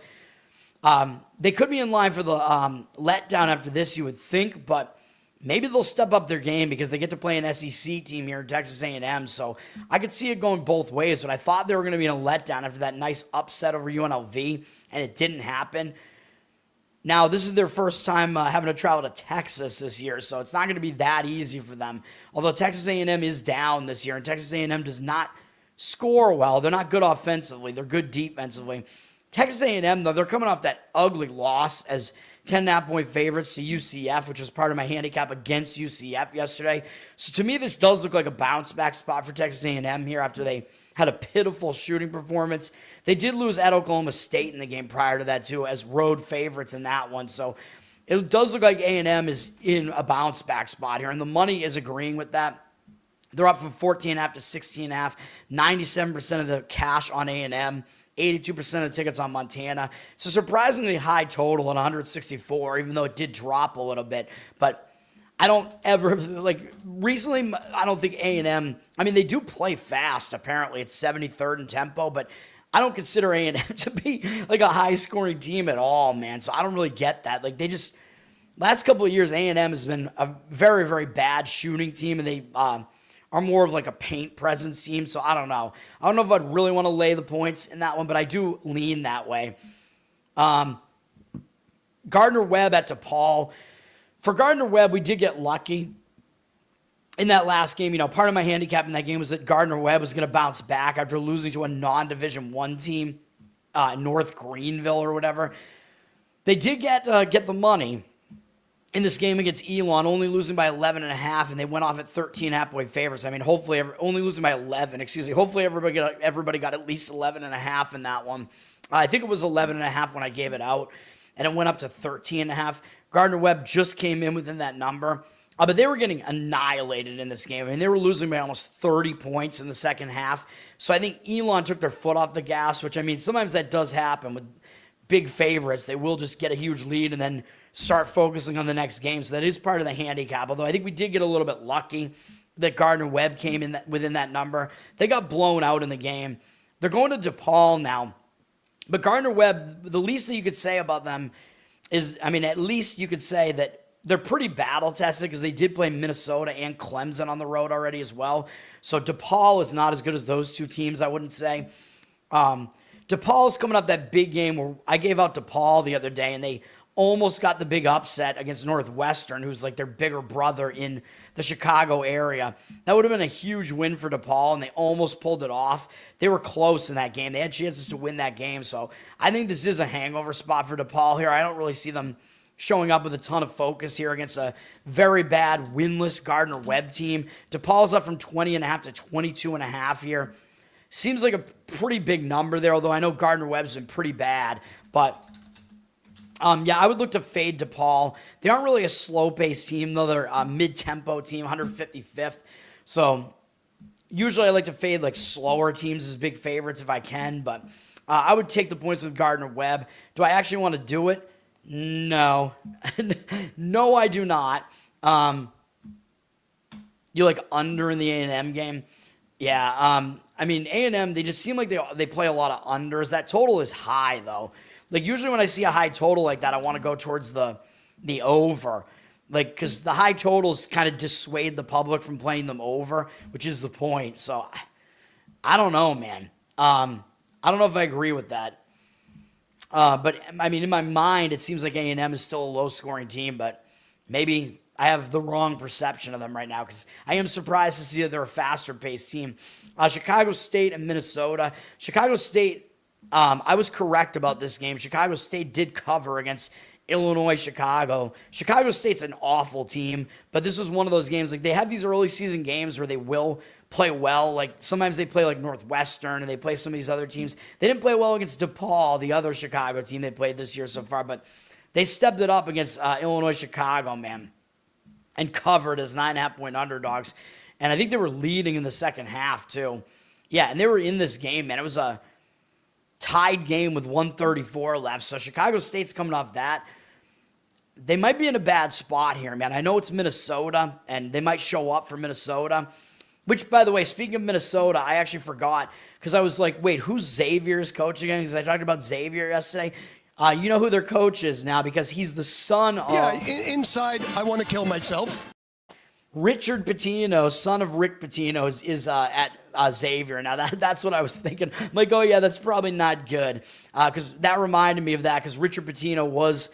They could be in line for the letdown after this, you would think, but maybe they'll step up their game because they get to play an SEC team here in Texas A&M, so I could see it going both ways, but I thought they were going to be in a letdown after that nice upset over UNLV, and it didn't happen. Now, this is their first time having to travel to Texas this year, so it's not going to be that easy for them. Although Texas A&M is down this year, and Texas A&M does not score well. They're not good offensively. They're good defensively. Texas A&M, though, they're coming off that ugly loss as 10.5-point favorites to UCF, which was part of my handicap against UCF yesterday. So to me, this does look like a bounce-back spot for Texas A&M here after they had a pitiful shooting performance. They did lose at Oklahoma State in the game prior to that, too, as road favorites in that one. So it does look like A&M is in a bounce-back spot here, and the money is agreeing with that. They're up from 14.5 to 16.5, 97% of the cash on A&M. 82% of the tickets on Montana. It's a surprisingly high total at 164, even though it did drop a little bit. But I don't ever, recently, I don't think A&M, I mean, they do play fast, apparently. It's 73rd in tempo, but I don't consider A&M to be, a high-scoring team at all, man. So I don't really get that. Last couple of years, A&M has been a very, very bad shooting team, and they are more of a paint presence team, so I don't know. I don't know if I'd really want to lay the points in that one, but I do lean that way. Gardner-Webb at DePaul. For Gardner-Webb, we did get lucky in that last game. Part of my handicap in that game was that Gardner-Webb was going to bounce back after losing to a non-Division I team, North Greenville or whatever. They did get the money in this game against Elon, only losing by 11.5, and they went off at 13.5-point favorites. I mean, hopefully, only losing by 11, Hopefully, everybody got at least 11.5 in that one. I think it was 11.5 when I gave it out, and it went up to 13.5. Gardner-Webb just came in within that number, but they were getting annihilated in this game. I mean, they were losing by almost 30 points in the second half. So I think Elon took their foot off the gas, which, I mean, sometimes that does happen with big favorites. They will just get a huge lead and then start focusing on the next game. So that is part of the handicap. Although I think we did get a little bit lucky that Gardner-Webb came in within that number. They got blown out in the game. They're going to DePaul now. But Gardner-Webb, the least that you could say about them is, I mean, at least you could say that they're pretty battle-tested because they did play Minnesota and Clemson on the road already as well. So DePaul is not as good as those two teams, I wouldn't say. DePaul's coming up that big game where I gave out DePaul the other day, and they almost got the big upset against Northwestern, who's their bigger brother in the Chicago area. That would have been a huge win for DePaul, and they almost pulled it off. They were close in that game. They had chances to win that game, so I think this is a hangover spot for DePaul here. I don't really see them showing up with a ton of focus here against a very bad, winless Gardner-Webb team. DePaul's up from 20.5 to 22.5 here. Seems like a pretty big number there, although I know Gardner-Webb's been pretty bad, but I would look to fade DePaul. They aren't really a slow-paced team, though. They're a mid-tempo team, 155th. So usually I like to fade slower teams as big favorites if I can, but I would take the points with Gardner-Webb. Do I actually want to do it? No. No, I do not. You under in the A&M game? Yeah. I mean, A&M, they just seem like they play a lot of unders. That total is high, though. Usually when I see a high total like that, I want to go towards the over. Because the high totals kind of dissuade the public from playing them over, which is the point. So, I don't know, man. I don't know if I agree with that. But, I mean, in my mind, it seems like A&M is still a low-scoring team, but maybe I have the wrong perception of them right now because I am surprised to see that they're a faster-paced team. Chicago State and Minnesota. Chicago State, I was correct about this game. Chicago State did cover against Illinois, Chicago. Chicago State's an awful team, but this was one of those games. They have these early season games where they will play well. Sometimes they play Northwestern and they play some of these other teams. They didn't play well against DePaul, the other Chicago team they played this year so far, but they stepped it up against Illinois, Chicago, man, and covered as 9.5-point underdogs. And I think they were leading in the second half, too. Yeah, and they were in this game, man. It was a tied game with 1:34 left. So Chicago State's coming off that. They might be in a bad spot here, man. I know it's Minnesota, and they might show up for Minnesota. Which, by the way, speaking of Minnesota, I actually forgot because I was like, wait, who's Xavier's coach again? Because I talked about Xavier yesterday. You know who their coach is now because he's the son of... Yeah, inside, I want to kill myself. Richard Pitino, son of Rick Pitino, is at Xavier. Now, that's what I was thinking. I'm like, oh, yeah, that's probably not good. Because that reminded me of that because Richard Pitino was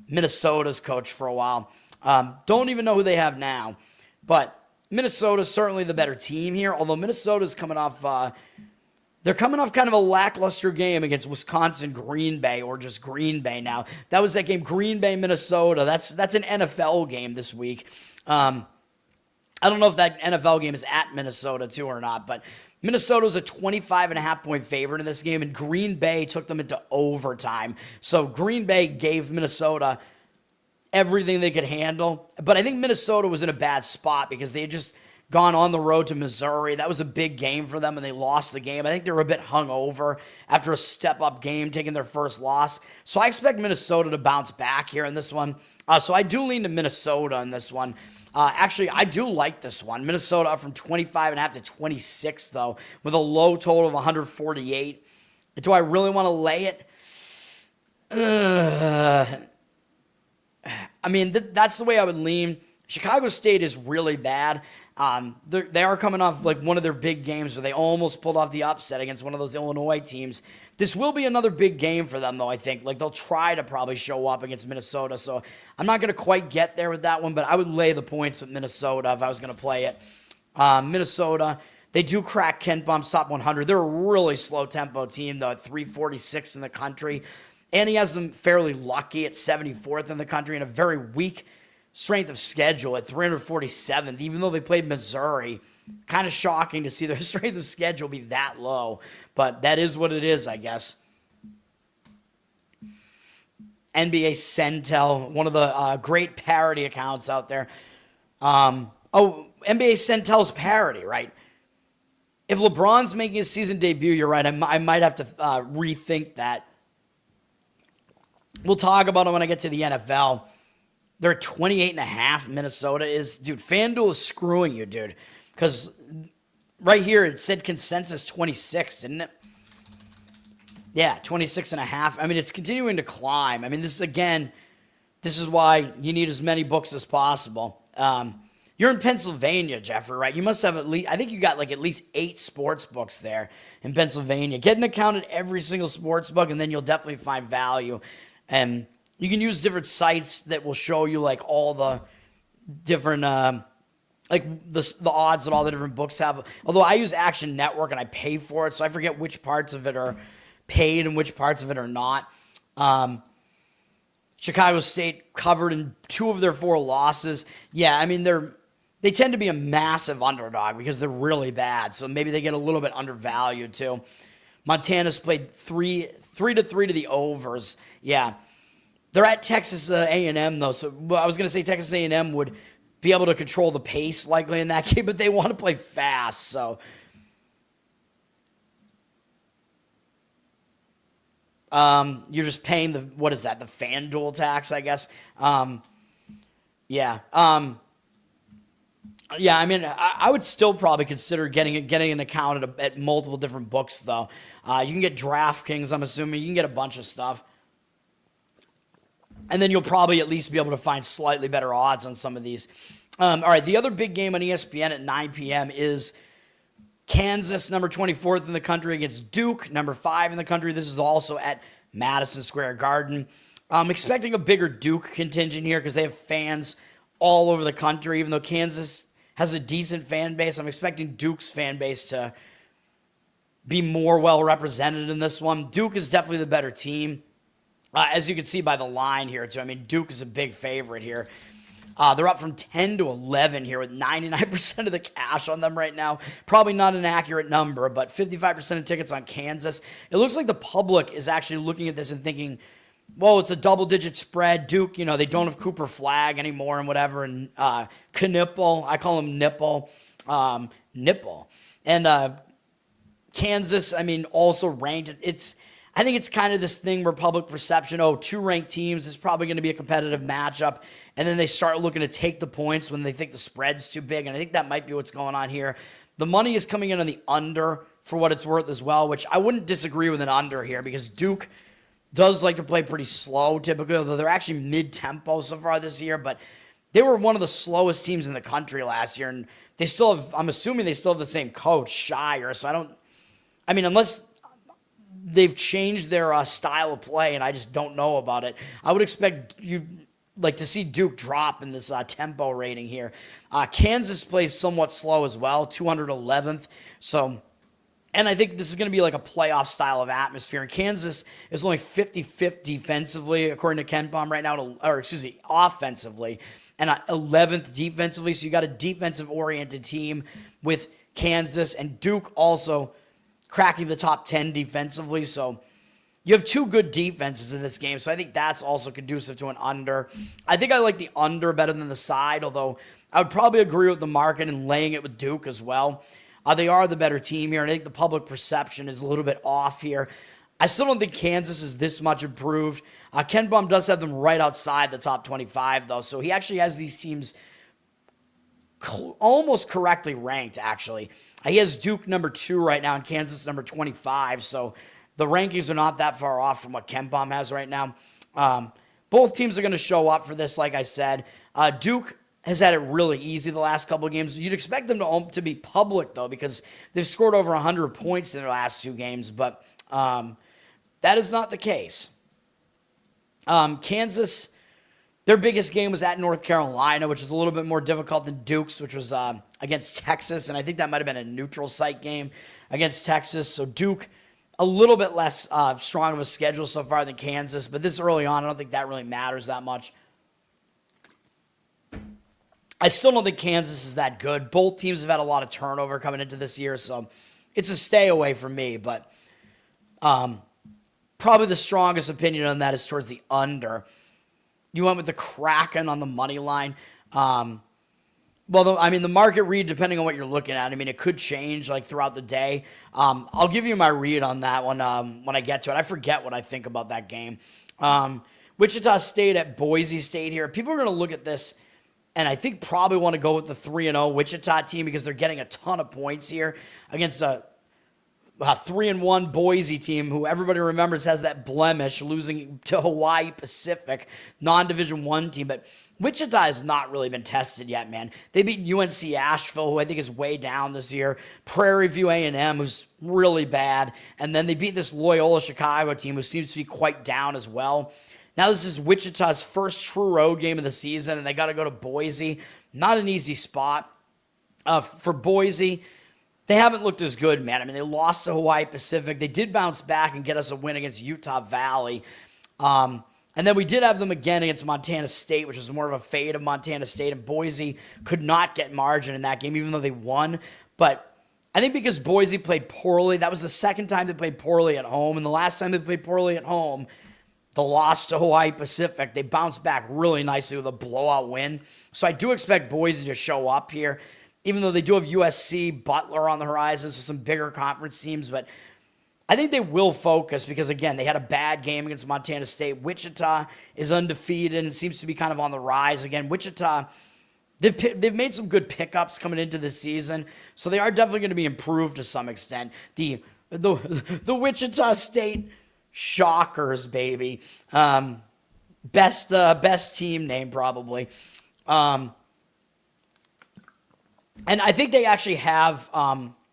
Minnesota's coach for a while. Don't even know who they have now. But Minnesota's certainly the better team here, although Minnesota's coming off They're coming off kind of a lackluster game against Wisconsin Green Bay, or just Green Bay now. That was that game, Green Bay, Minnesota. That's an NFL game this week. I don't know if that NFL game is at Minnesota too or not, but Minnesota's a 25.5 point favorite in this game, and Green Bay took them into overtime. So Green Bay gave Minnesota everything they could handle. But I think Minnesota was in a bad spot because they had just gone on the road to Missouri. That was a big game for them, and they lost the game. I think they were a bit hungover after a step-up game, taking their first loss. So I expect Minnesota to bounce back here in this one. So I do lean to Minnesota in this one. Actually, I do like this one. Minnesota up from 25.5 to 26, though, with a low total of 148. Do I really want to lay it? I mean, that's the way I would lean. Chicago State is really bad. They are coming off like one of their big games where they almost pulled off the upset against one of those Illinois teams. This will be another big game for them, though, I think. Like, they'll try to probably show up against Minnesota, so I'm not going to quite get there with that one, but I would lay the points with Minnesota if I was going to play it. Minnesota, they do crack Ken Pump's top 100. They're a really slow-tempo team, though, at 346 in the country. And he has them fairly lucky at 74th in the country and a very weak strength of schedule at 347th, even though they played Missouri. Kind of shocking to see their strength of schedule be that low, but that is what it is, I guess. NBA Centel, one of the great parody accounts out there. NBA Centel's parody, right? If LeBron's making his season debut, you're right. I might have to rethink that. We'll talk about it when I get to the NFL. They're 28.5. Minnesota is. Dude, FanDuel is screwing you, dude. Because right here it said consensus 26, didn't it? Yeah, 26.5. I mean, it's continuing to climb. I mean, this is why you need as many books as possible. You're in Pennsylvania, Jeffrey, right? You must have at least, I think you got like at least 8 sports books there in Pennsylvania. Get an account at every single sports book, and then you'll definitely find value. And you can use different sites that will show you like all the different, like the odds that all the different books have. Although I use Action Network and I pay for it, so I forget which parts of it are paid and which parts of it are not. Chicago State covered in 2 of their 4 losses. Yeah, I mean, they tend to be a massive underdog because they're really bad, so maybe they get a little bit undervalued too. Montana's played 3-3 to the overs. Yeah. They're at Texas A&M, though, so I was going to say Texas A&M would be able to control the pace likely in that game, but they want to play fast, so. You're just paying the FanDuel tax, I guess. Yeah. Yeah, I mean, I would still probably consider getting an account at multiple different books, though. You can get DraftKings, I'm assuming. You can get a bunch of stuff. And then you'll probably at least be able to find slightly better odds on some of these. All right, the other big game on ESPN at 9 p.m. is Kansas, number 24th in the country, against Duke, number 5 in the country. This is also at Madison Square Garden. I'm expecting a bigger Duke contingent here because they have fans all over the country. Even though Kansas has a decent fan base, I'm expecting Duke's fan base to be more well represented in this one. Duke is definitely the better team. As you can see by the line here, too. I mean, Duke is a big favorite here. They're up from 10 to 11 here with 99% of the cash on them right now. Probably not an accurate number, but 55% of tickets on Kansas. It looks like the public is actually looking at this and thinking, whoa, it's a double-digit spread. Duke, they don't have Cooper Flagg anymore and whatever. And Knipple, I call him Nipple. Nipple. And Kansas, I mean, also ranked. I think it's kind of this thing where public perception, 2 ranked teams is probably going to be a competitive matchup. And then they start looking to take the points when they think the spread's too big. And I think that might be what's going on here. The money is coming in on the under for what it's worth as well, which I wouldn't disagree with an under here because Duke does like to play pretty slow typically, although they're actually mid-tempo so far this year. But they were one of the slowest teams in the country last year. And they still have, I'm assuming they still have the same coach, Shire. So unless they've changed their style of play, and I just don't know about it. I would expect you to see Duke drop in this tempo rating here. Kansas plays somewhat slow as well, 211th. So And I think this is going to be like a playoff style of atmosphere. And Kansas is only 55th defensively, according to KenPom right now, offensively, and 11th defensively. So you got a defensive-oriented team with Kansas, and Duke also cracking the top 10 defensively. So you have two good defenses in this game. So I think that's also conducive to an under. I think I like the under better than the side, although I would probably agree with the market and laying it with Duke as well. They are the better team here, and I think the public perception is a little bit off here. I still don't think Kansas is this much improved. KenPom does have them right outside the top 25, though, so he actually has these teams almost correctly ranked, actually. He has Duke number 2 right now and Kansas number 25, so the rankings are not that far off from what KenPom has right now. Both teams are going to show up for this, like I said. Duke has had it really easy the last couple of games. You'd expect them to be public, though, because they've scored over 100 points in their last 2 games, but that is not the case. Kansas, their biggest game was at North Carolina, which was a little bit more difficult than Duke's, which was against Texas, and I think that might have been a neutral site game against Texas. So Duke, a little bit less strong of a schedule so far than Kansas, but this early on, I don't think that really matters that much. I still don't think Kansas is that good. Both teams have had a lot of turnover coming into this year, so it's a stay away from me. But probably the strongest opinion on that is towards the under. You went with the Kraken on the money line. The market read, depending on what you're looking at, it could change like throughout the day. I'll give you my read on that one when I get to it. I forget what I think about that game. Wichita State at Boise State here. People are going to look at this and I think probably want to go with the 3-0 Wichita team because they're getting a ton of points here against a 3-1 Boise team who everybody remembers has that blemish, losing to Hawaii Pacific, non-Division I team. But Wichita has not really been tested yet, man. They beat UNC Asheville, who I think is way down this year, Prairie View A&M, who's really bad, and then they beat this Loyola Chicago team, who seems to be quite down as well. Now this is Wichita's first true road game of the season, and they got to go to Boise. Not an easy spot for Boise. They haven't looked as good, man. They lost to Hawaii Pacific. They did bounce back and get us a win against Utah Valley. And then we did have them again against Montana State, which was more of a fade of Montana State. And Boise could not get margin in that game, even though they won. But I think because Boise played poorly, that was the second time they played poorly at home. And the last time they played poorly at home, the loss to Hawaii Pacific, they bounced back really nicely with a blowout win. So I do expect Boise to show up here, even though they do have USC, Butler on the horizon, so some bigger conference teams. But I think they will focus because, again, they had a bad game against Montana State. Wichita is undefeated and seems to be kind of on the rise again. Wichita, they've made some good pickups coming into this season, so they are definitely going to be improved to some extent. The Wichita State Shockers, baby. Best team name, probably. And I think they actually have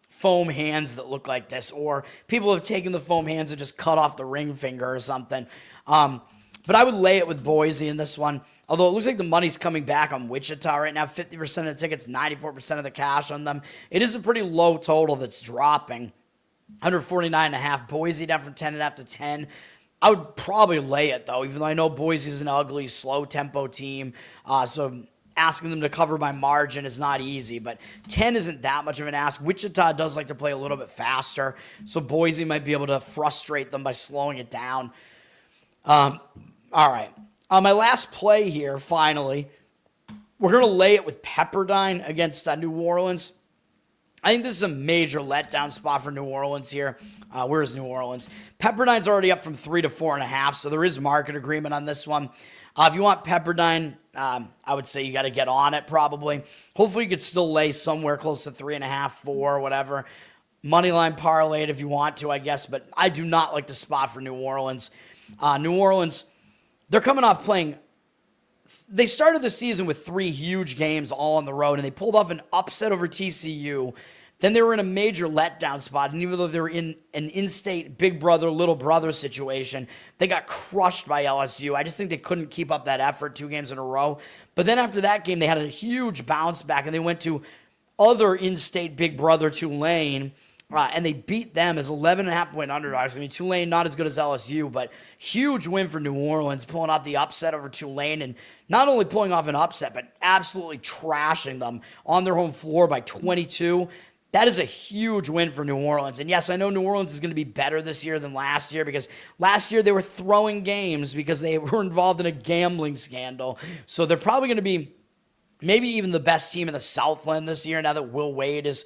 foam hands that look like this, or people have taken the foam hands and just cut off the ring finger or something. But I would lay it with Boise in this one, although it looks like the money's coming back on Wichita right now. 50% of the tickets, 94% of the cash on them. It is a pretty low total that's dropping. 149.5. Boise down from 10.5 to 10. I would probably lay it, though, even though I know Boise is an ugly, slow-tempo team. So asking them to cover by margin is not easy, but 10 isn't that much of an ask. Wichita does like to play a little bit faster, so Boise might be able to frustrate them by slowing it down. All right. My last play here, finally, we're going to lay it with Pepperdine against New Orleans. I think this is a major letdown spot for New Orleans here. Where's New Orleans? Pepperdine's already up from 3 to 4.5, so there is market agreement on this one. If you want Pepperdine, I would say you got to get on it probably. Hopefully you could still lay somewhere close to 3.5, 4, whatever. Moneyline parlay it if you want to, I guess, but I do not like the spot for New Orleans. New Orleans, they're coming off playing. They started the season with 3 huge games all on the road, and they pulled off an upset over TCU. Then they were in a major letdown spot, and even though they were in an in-state big brother, little brother situation, they got crushed by LSU. I just think they couldn't keep up that effort 2 games in a row. But then after that game, they had a huge bounce back, and they went to other in-state big brother Tulane And they beat them as 11.5-point underdogs. I mean, Tulane not as good as LSU, but huge win for New Orleans, pulling off the upset over Tulane, and not only pulling off an upset, but absolutely trashing them on their home floor by 22. That is a huge win for New Orleans. And yes, I know New Orleans is going to be better this year than last year, because last year they were throwing games because they were involved in a gambling scandal. So they're probably going to be maybe even the best team in the Southland this year now that Will Wade is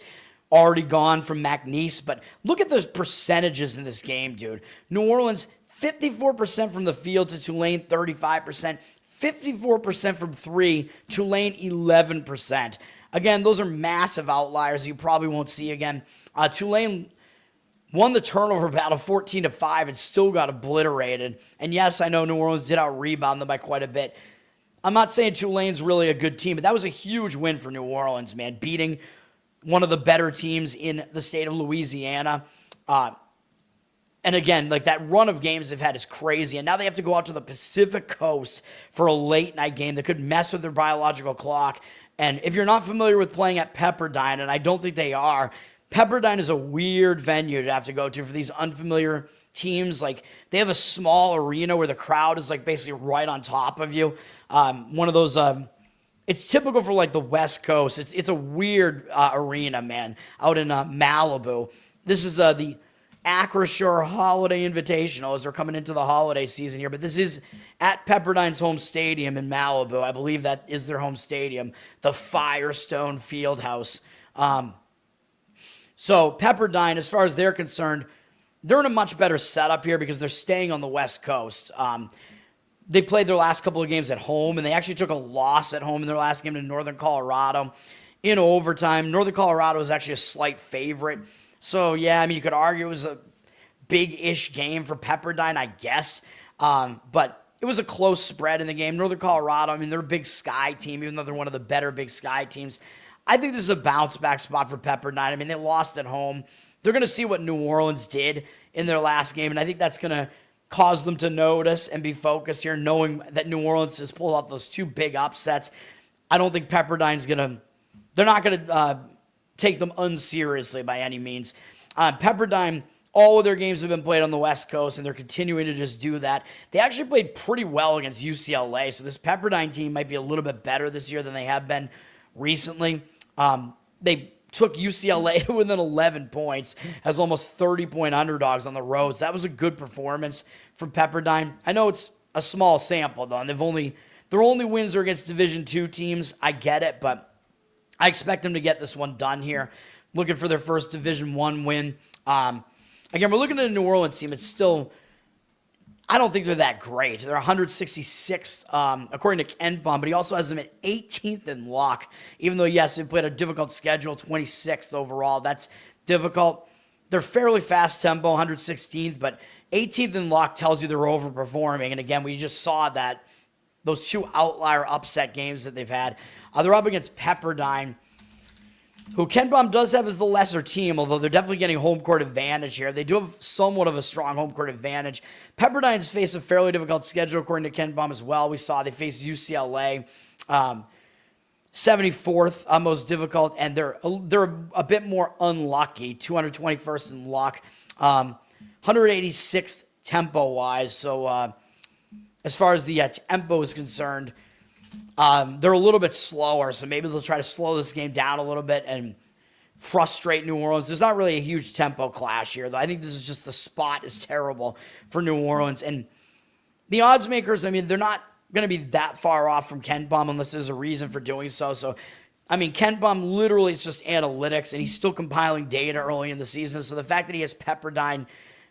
already gone from McNeese. But look at the percentages in this game, dude. New Orleans, 54% from the field to Tulane, 35%. 54% from three, Tulane, 11%. Again, those are massive outliers you probably won't see again. Tulane won the turnover battle 14-5 and still got obliterated. And yes, I know New Orleans did out-rebound them by quite a bit. I'm not saying Tulane's really a good team, but that was a huge win for New Orleans, man, beating one of the better teams in the state of Louisiana. And again, like, that run of games they've had is crazy. And now they have to go out to the Pacific Coast for a late night game that could mess with their biological clock. And if you're not familiar with playing at Pepperdine, and I don't think they are, Pepperdine is a weird venue to have to go to for these unfamiliar teams. Like, they have a small arena where the crowd is like basically right on top of you. One of those, it's typical for like the West Coast. It's a weird arena, man, out in Malibu. This is the Akron Holiday Invitational as they're coming into the holiday season here. But this is at Pepperdine's home stadium in Malibu. I believe that is their home stadium, the Firestone Fieldhouse. So Pepperdine, as far as they're concerned, they're in a much better setup here because they're staying on the West Coast. They played their last couple of games at home, and they actually took a loss at home in their last game to Northern Colorado in overtime. Northern Colorado was actually a slight favorite. So, yeah, I mean, you could argue it was a big-ish game for Pepperdine, I guess. But it was a close spread in the game. Northern Colorado, I mean, they're a Big Sky team, even though they're one of the better Big Sky teams. I think this is a bounce-back spot for Pepperdine. I mean, they lost at home. They're going to see what New Orleans did in their last game, and I think that's going to cause them to notice and be focused here, knowing that New Orleans has pulled off those two big upsets. I don't think Pepperdine's going to – they're not going to take them unseriously by any means. Pepperdine, all of their games have been played on the West Coast, and they're continuing to just do that. They actually played pretty well against UCLA, so this Pepperdine team might be a little bit better this year than they have been recently. They took UCLA to within 11 points as almost 30-point underdogs on the road. So that was a good performance from Pepperdine. I know it's a small sample, though, and their only wins are against Division II teams. I get it, but I expect them to get this one done here. Looking for their first Division I win. Again, we're looking at a New Orleans team. It's still, I don't think they're that great. They're 166th, according to Ken Bum, but he also has them at 18th in luck. Even though, yes, they played a difficult schedule, 26th overall. That's difficult. They're fairly fast tempo, 116th, but 18th in luck tells you they're overperforming. And again, we just saw that, those two outlier upset games that they've had. They're up against Pepperdine, who Ken Bum does have as the lesser team, although they're definitely getting home court advantage here. They do have somewhat of a strong home court advantage. Pepperdine's face a fairly difficult schedule, according to Ken Bum as well. We saw they faced UCLA, 74th most difficult, and they're a bit more unlucky, 221st in luck, 186th tempo-wise. So as far as the tempo is concerned, they're a little bit slower, so maybe they'll try to slow this game down a little bit and frustrate New Orleans. There's not really a huge tempo clash here, though. I think this is just the spot is terrible for New Orleans. And the odds makers, I mean, they're not going to be that far off from Ken Bum unless there's a reason for doing so. So, I mean, Ken Bum literally is just analytics, and he's still compiling data early in the season. So the fact that he has Pepperdine,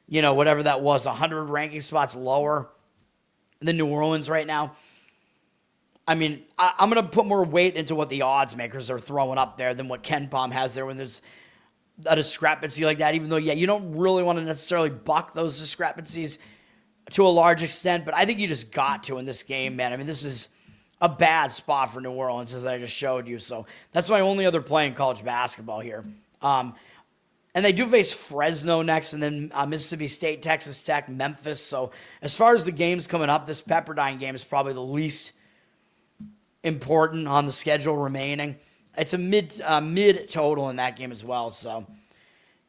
you know, whatever that was, 100 ranking spots lower than New Orleans right now, I mean, I'm going to put more weight into what the odds makers are throwing up there than what Ken Bum has there when there's a discrepancy like that, even though, yeah, you don't really want to necessarily buck those discrepancies to a large extent, but I think you just got to in this game, man. I mean, this is a bad spot for New Orleans, as I just showed you, so that's my only other play in college basketball here. And they do face Fresno next, and then Mississippi State, Texas Tech, Memphis, so as far as the games coming up, this Pepperdine game is probably the least important on the schedule remaining. It's a mid total in that game as well. So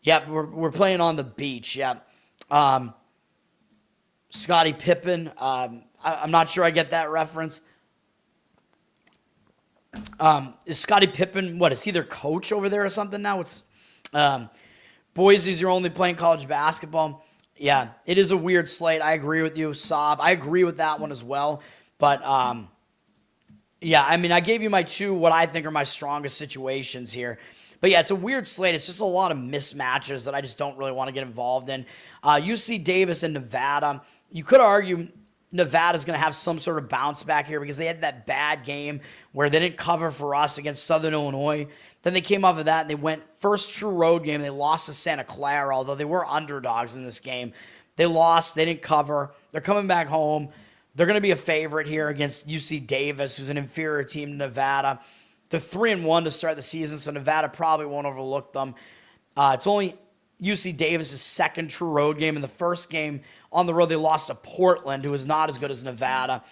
Yep, we're playing on the beach. Yep. Scottie Pippen. I'm not sure I get that reference. Is Scottie Pippen, what, is he their coach over there or something now? It's Boise's you're only playing college basketball. Yeah, it is a weird slate. I agree with you, Saab. I agree with that one as well. But, yeah, I mean, I gave you my two, what I think are my strongest situations here. But, yeah, it's a weird slate. It's just a lot of mismatches that I just don't really want to get involved in. UC Davis and Nevada. You could argue Nevada's going to have some sort of bounce back here because they had that bad game where they didn't cover for us against Southern Illinois. Then they came off of that and they went first true road game. They lost to Santa Clara, although they were underdogs in this game. They lost. They didn't cover. They're coming back home. They're going to be a favorite here against UC Davis, who's an inferior team to Nevada. They're 3-1 to start the season, so Nevada probably won't overlook them. It's only UC Davis' second true road game. In the first game on the road, they lost to Portland, who is not as good as Nevada.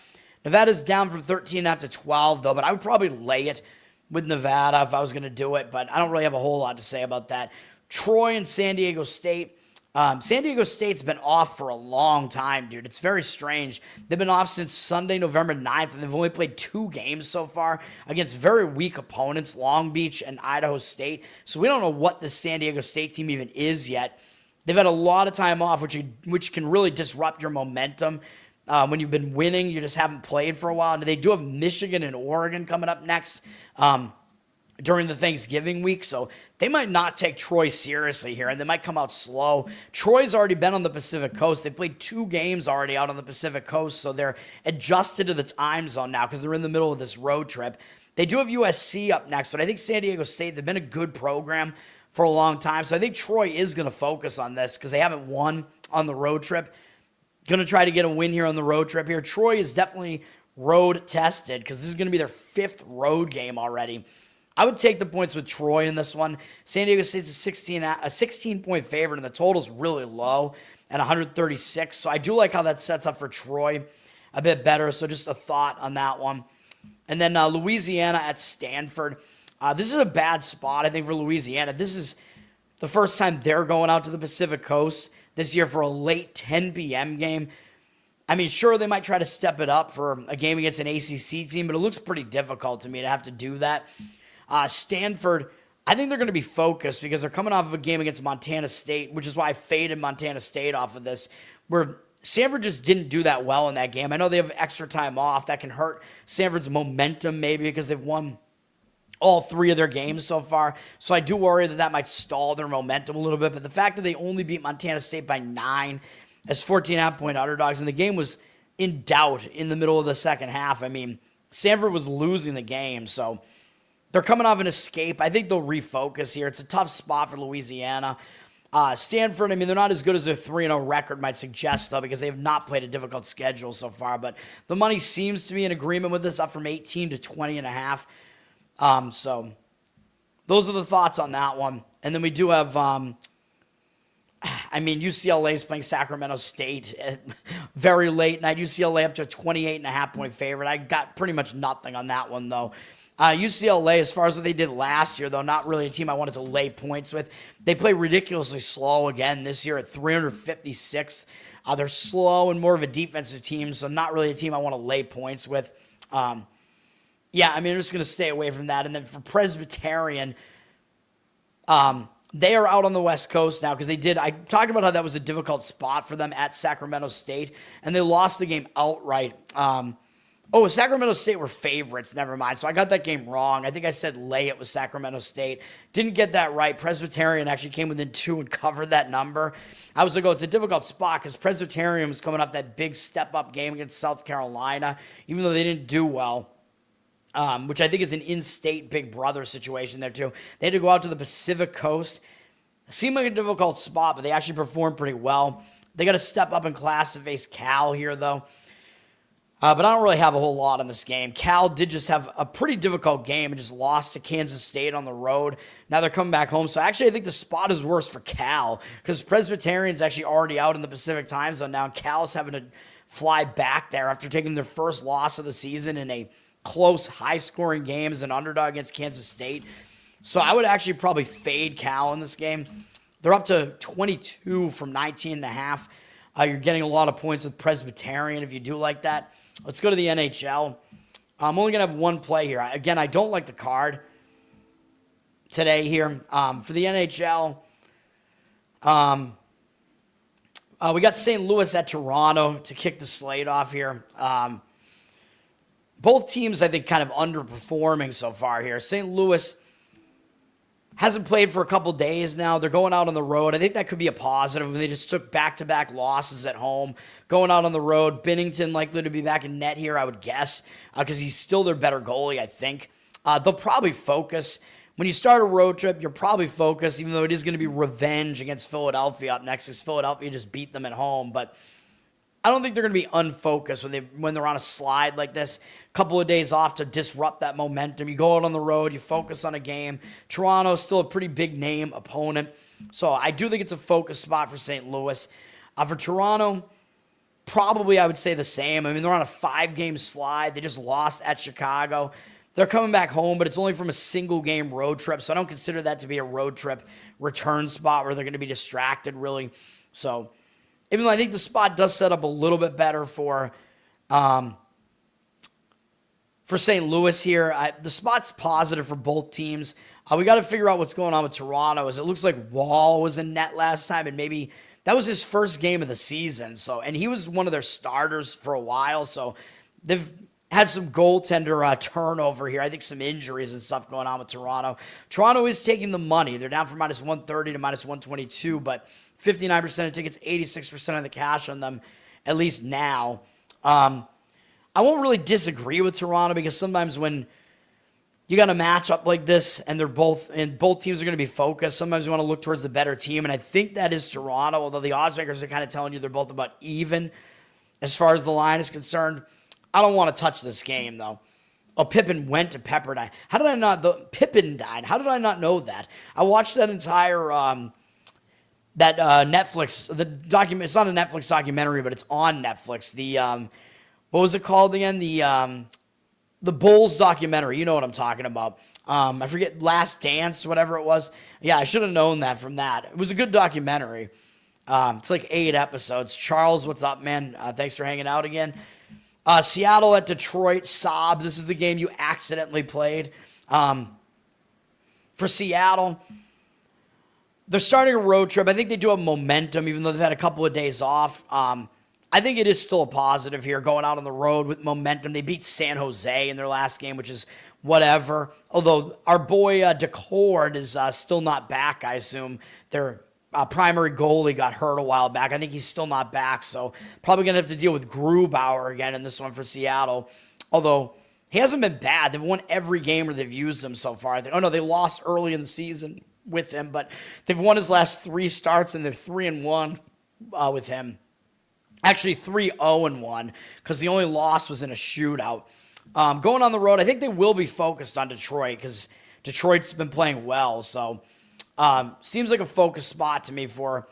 Nevada's down from 13.5 to 12, though, but I would probably lay it with Nevada if I was going to do it, but I don't really have a whole lot to say about that. Troy and San Diego State. San Diego State's been off for a long time, dude. It's very strange. They've been off since Sunday, November 9th, and they've only played 2 games so far against very weak opponents, Long Beach and Idaho State. So we don't know what the San Diego State team even is yet. They've had a lot of time off, which can really disrupt your momentum. When you've been winning, you just haven't played for a while. And they do have Michigan and Oregon coming up next during the Thanksgiving week. So they might not take Troy seriously here, and they might come out slow. Troy's already been on the Pacific Coast. They played 2 games already out on the Pacific Coast, so they're adjusted to the time zone now because they're in the middle of this road trip. They do have USC up next, but I think San Diego State, they've been a good program for a long time. So I think Troy is going to focus on this because they haven't won on the road trip. Going to try to get a win here on the road trip here. Troy is definitely road tested because this is going to be their 5th road game already. I would take the points with Troy in this one. San Diego State's a 16-point favorite, and the total's really low at 136. So I do like how that sets up for Troy a bit better. So just a thought on that one. And then Louisiana at Stanford. This is a bad spot, I think, for Louisiana. This is the first time they're going out to the Pacific Coast this year for a late 10 p.m. game. I mean, sure, they might try to step it up for a game against an ACC team, but it looks pretty difficult to me to have to do that. Stanford, I think they're going to be focused because they're coming off of a game against Montana State, which is why I faded Montana State off of this, where Stanford just didn't do that well in that game. I know they have extra time off. That can hurt Stanford's momentum maybe because they've won all 3 of their games so far. So I do worry that might stall their momentum a little bit. But the fact that they only beat Montana State by 9 as 14.5-point underdogs, and the game was in doubt in the middle of the second half. I mean, Stanford was losing the game, so they're coming off an escape. I think they'll refocus here. It's a tough spot for Louisiana. Stanford, I mean, they're not as good as their 3-0 record might suggest, though, because they have not played a difficult schedule so far. But the money seems to be in agreement with this, up from 18 to 20.5. So those are the thoughts on that one. And then we do have, UCLA is playing Sacramento State very late night. UCLA up to a 28.5-point favorite. I got pretty much nothing on that one, though. UCLA, as far as what they did last year, though, not really a team I wanted to lay points with. They play ridiculously slow again this year at 356th. They're slow and more of a defensive team, so not really a team I want to lay points with. I'm just going to stay away from that. And then for Presbyterian, they are out on the West Coast now because I talked about how that was a difficult spot for them at Sacramento State, and they lost the game outright. Sacramento State were favorites. Never mind. So I got that game wrong. I think I said lay it with Sacramento State. Didn't get that right. Presbyterian actually came within 2 and covered that number. I was like, it's a difficult spot because Presbyterian was coming off that big step-up game against South Carolina, even though they didn't do well. Which I think is an in-state big brother situation there, too. They had to go out to the Pacific Coast. It seemed like a difficult spot, but they actually performed pretty well. They got to step up in class to face Cal here, though. But I don't really have a whole lot on this game. Cal did just have a pretty difficult game and just lost to Kansas State on the road. Now they're coming back home. So actually I think the spot is worse for Cal because Presbyterian's actually already out in the Pacific time zone now. And Cal's having to fly back there after taking their first loss of the season in a close, high-scoring game as an underdog against Kansas State. So I would actually probably fade Cal in this game. They're up to 22 from 19.5. You're getting a lot of points with Presbyterian if you do like that. Let's go to the NHL. I'm only going to have one play here. Again, I don't like the card today here. For the NHL, we got St. Louis at Toronto to kick the slate off here. Both teams, I think, kind of underperforming so far here. St. Louis hasn't played for a couple days now. They're going out on the road. I think that could be a positive. They just took back-to-back losses at home. Going out on the road. Binnington likely to be back in net here, I would guess, because he's still their better goalie, I think. They'll probably focus. When you start a road trip, you're probably focused, even though it is going to be revenge against Philadelphia up next, because Philadelphia just beat them at home. But I don't think they're going to be unfocused when they're on a slide like this. A couple of days off to disrupt that momentum. You go out on the road, you focus on a game. Toronto is still a pretty big name opponent. So I do think it's a focus spot for St. Louis. For Toronto, probably I would say the same. I mean, they're on a 5-game slide. They just lost at Chicago. They're coming back home, but it's only from a single-game road trip, so I don't consider that to be a road trip return spot where they're going to be distracted, really. So even though I think the spot does set up a little bit better for St. Louis here, the spot's positive for both teams. We got to figure out what's going on with Toronto, as it looks like Wall was in net last time, and maybe that was his first game of the season. So, and he was one of their starters for a while, so they've had some goaltender turnover here. I think some injuries and stuff going on with Toronto. Toronto is taking the money. They're down from minus 130 to minus 122, but 59% of tickets, 86% of the cash on them, at least now. I won't really disagree with Toronto, because sometimes when you got a matchup like this and both teams are going to be focused, sometimes you want to look towards the better team, and I think that is Toronto, although the odds makers are kind of telling you they're both about even as far as the line is concerned. I don't want to touch this game, though. Oh, Pippen went to Pepperdine. How did I not... Pippen died. How did I not know that? I watched that entire... Netflix... The document... It's not a Netflix documentary, but it's on Netflix. The... what was it called again? The Bulls documentary. You know what I'm talking about. I forget... Last Dance, whatever it was. Yeah, I should have known that from that. It was a good documentary. It's like 8 episodes. Charles, what's up, man? Thanks for hanging out again. Seattle at Detroit, Saab. This is the game you accidentally played. For Seattle, they're starting a road trip. I think they do have momentum, even though they've had a couple of days off. I think it is still a positive here, going out on the road with momentum. They beat San Jose in their last game, which is whatever. Although our boy DeCord is still not back, I assume. Their primary goalie got hurt a while back. I think he's still not back, so probably going to have to deal with Grubauer again in this one for Seattle. Although he hasn't been bad. They've won every game where they've used him so far. They lost early in the season with him, but they've won his last 3 starts, and they're 3-1 with him. Actually, 3-0-1, because the only loss was in a shootout. Going on the road, I think they will be focused on Detroit, because Detroit's been playing well, so... seems like a focus spot to me for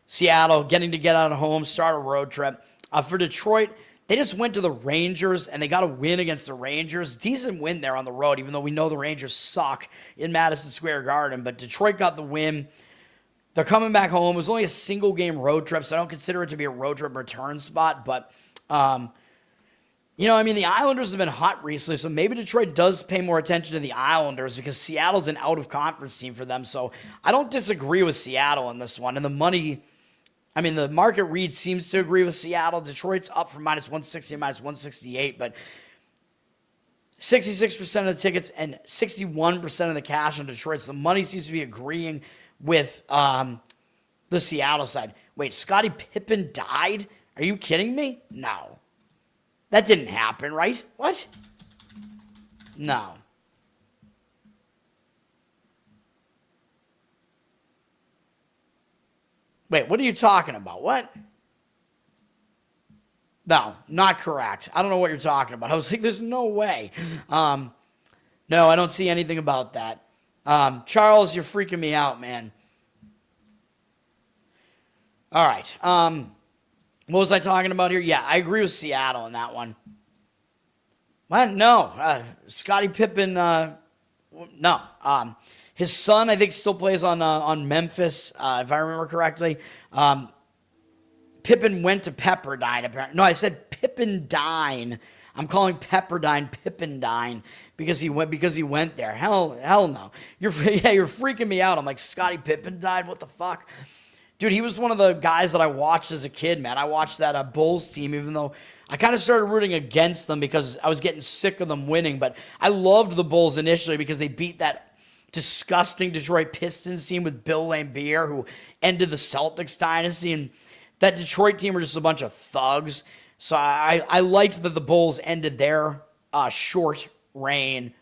Seattle, getting to get out of home, start a road trip. For Detroit, they just went to the Rangers, and they got a win against the Rangers. Decent win there on the road, even though we know the Rangers suck in Madison Square Garden. But Detroit got the win. They're coming back home. It was only a single-game road trip, so I don't consider it to be a road trip return spot. But, the Islanders have been hot recently, so maybe Detroit does pay more attention to the Islanders, because Seattle's an out-of-conference team for them. So I don't disagree with Seattle in this one. And the money, the market read seems to agree with Seattle. Detroit's up from minus 160 to minus 168, but 66% of the tickets and 61% of the cash on Detroit. So the money seems to be agreeing with the Seattle side. Wait, Scottie Pippen died? Are you kidding me? No. That didn't happen, right? What? No. Wait, what are you talking about? What? No, not correct. I don't know what you're talking about. I was like, there's no way. No, I don't see anything about that. Charles, you're freaking me out, man. All right. What was I talking about here? Yeah, I agree with Seattle on that one. What? No. Scottie Pippen, no. His son, I think, still plays on Memphis, if I remember correctly. Pippen went to Pepperdine, apparently. No, I said Pippendine. I'm calling Pepperdine Pippendine because he went there. Hell no. You're freaking me out. I'm like, Scottie Pippen died? What the fuck? Dude, he was one of the guys that I watched as a kid, man. I watched that Bulls team, even though I kind of started rooting against them because I was getting sick of them winning. But I loved the Bulls initially because they beat that disgusting Detroit Pistons team with Bill Laimbeer, who ended the Celtics dynasty. And that Detroit team were just a bunch of thugs. So I liked that the Bulls ended their short reign.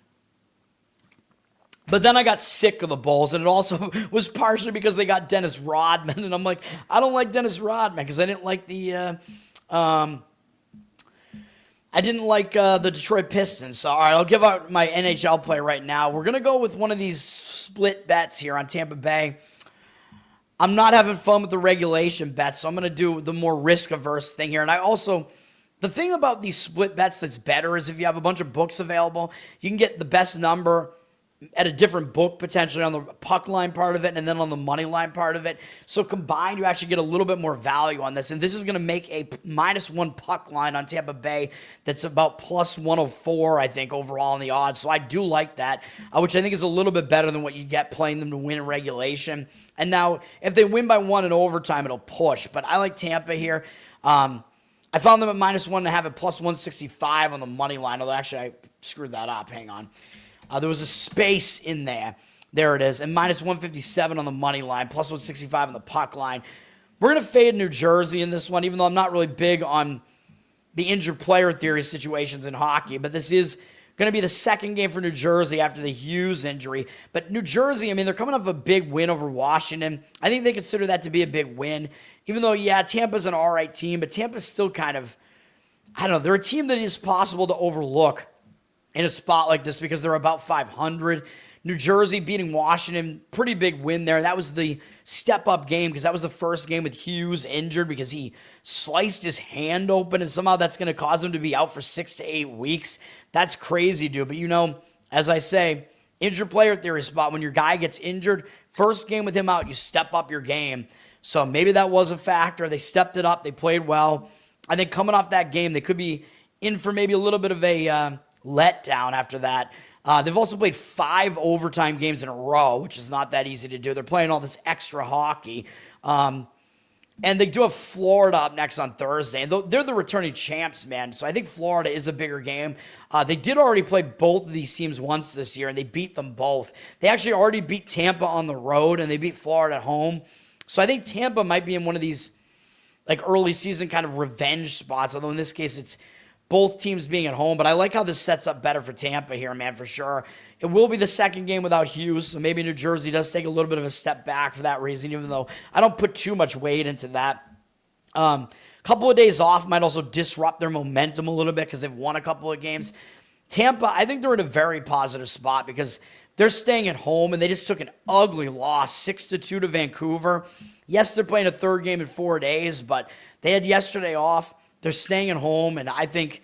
But then I got sick of the Bulls, and it also was partially because they got Dennis Rodman. And I'm like, I don't like Dennis Rodman because I didn't like the Detroit Pistons. So, all right, I'll give out my NHL play right now. We're going to go with one of these split bets here on Tampa Bay. I'm not having fun with the regulation bets, so I'm going to do the more risk-averse thing here. And the thing about these split bets that's better is if you have a bunch of books available, you can get the best number at a different book potentially on the puck line part of it and then on the money line part of it. So combined, you actually get a little bit more value on this. And this is going to make a -1 puck line on Tampa Bay that's about +104, I think, overall in the odds. So I do like that, which I think is a little bit better than what you get playing them to win in regulation. And now, if they win by 1 in overtime, it'll push. But I like Tampa here. I found them at -1 and have it +165 on the money line. Although actually, I screwed that up. Hang on. There was a space in there. There it is. And -157 on the money line, +165 on the puck line. We're going to fade New Jersey in this one, even though I'm not really big on the injured player theory situations in hockey. But this is going to be the second game for New Jersey after the Hughes injury. But New Jersey, I mean, they're coming off a big win over Washington. I think they consider that to be a big win. Even though, yeah, Tampa's an all right team, but Tampa's still kind of, I don't know, they're a team that is possible to overlook in a spot like this because they're about 500. New Jersey beating Washington, pretty big win there. That was the step-up game because that was the first game with Hughes injured because he sliced his hand open, and somehow that's going to cause him to be out for 6 to 8 weeks. That's crazy, dude. But, as I say, injured player theory spot, when your guy gets injured, first game with him out, you step up your game. So maybe that was a factor. They stepped it up. They played well. I think coming off that game, they could be in for maybe a little bit of a letdown after that. They've also played 5 overtime games in a row, which is not that easy to do. They're playing all this extra hockey. And they do have Florida up next on Thursday. And they're the returning champs, man. So I think Florida is a bigger game. They did already play both of these teams once this year, and they beat them both. They actually already beat Tampa on the road, and they beat Florida at home. So I think Tampa might be in one of these early season kind of revenge spots, although in this case it's both teams being at home. But I like how this sets up better for Tampa here, man, for sure. It will be the second game without Hughes, so maybe New Jersey does take a little bit of a step back for that reason, even though I don't put too much weight into that. Couple of days off might also disrupt their momentum a little bit because they've won a couple of games. Tampa, I think they're in a very positive spot because they're staying at home, and they just took an ugly loss, 6-2 to Vancouver. Yes, they're playing a third game in 4 days, but they had yesterday off. They're staying at home, and I think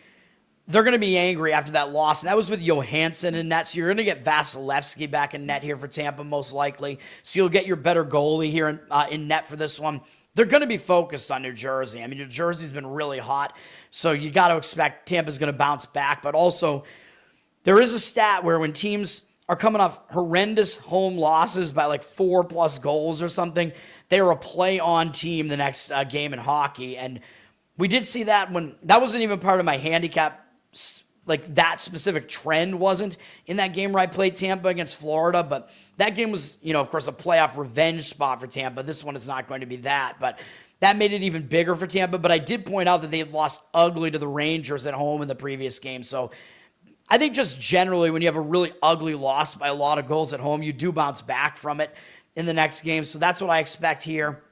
they're going to be angry after that loss. And that was with Johansson in net, so you're going to get Vasilevsky back in net here for Tampa most likely. So you'll get your better goalie here in net for this one. They're going to be focused on New Jersey. I mean, New Jersey's been really hot, so you got to expect Tampa's going to bounce back. But also, there is a stat where when teams are coming off horrendous home losses by 4+ goals or something, they are a play-on team the next game in hockey. And we did see that when that wasn't even part of my handicap, that specific trend wasn't in that game where I played Tampa against Florida. But that game was, of course, a playoff revenge spot for Tampa. This one is not going to be that, but that made it even bigger for Tampa. But I did point out that they had lost ugly to the Rangers at home in the previous game. So I think just generally when you have a really ugly loss by a lot of goals at home, you do bounce back from it in the next game. So that's what I expect here.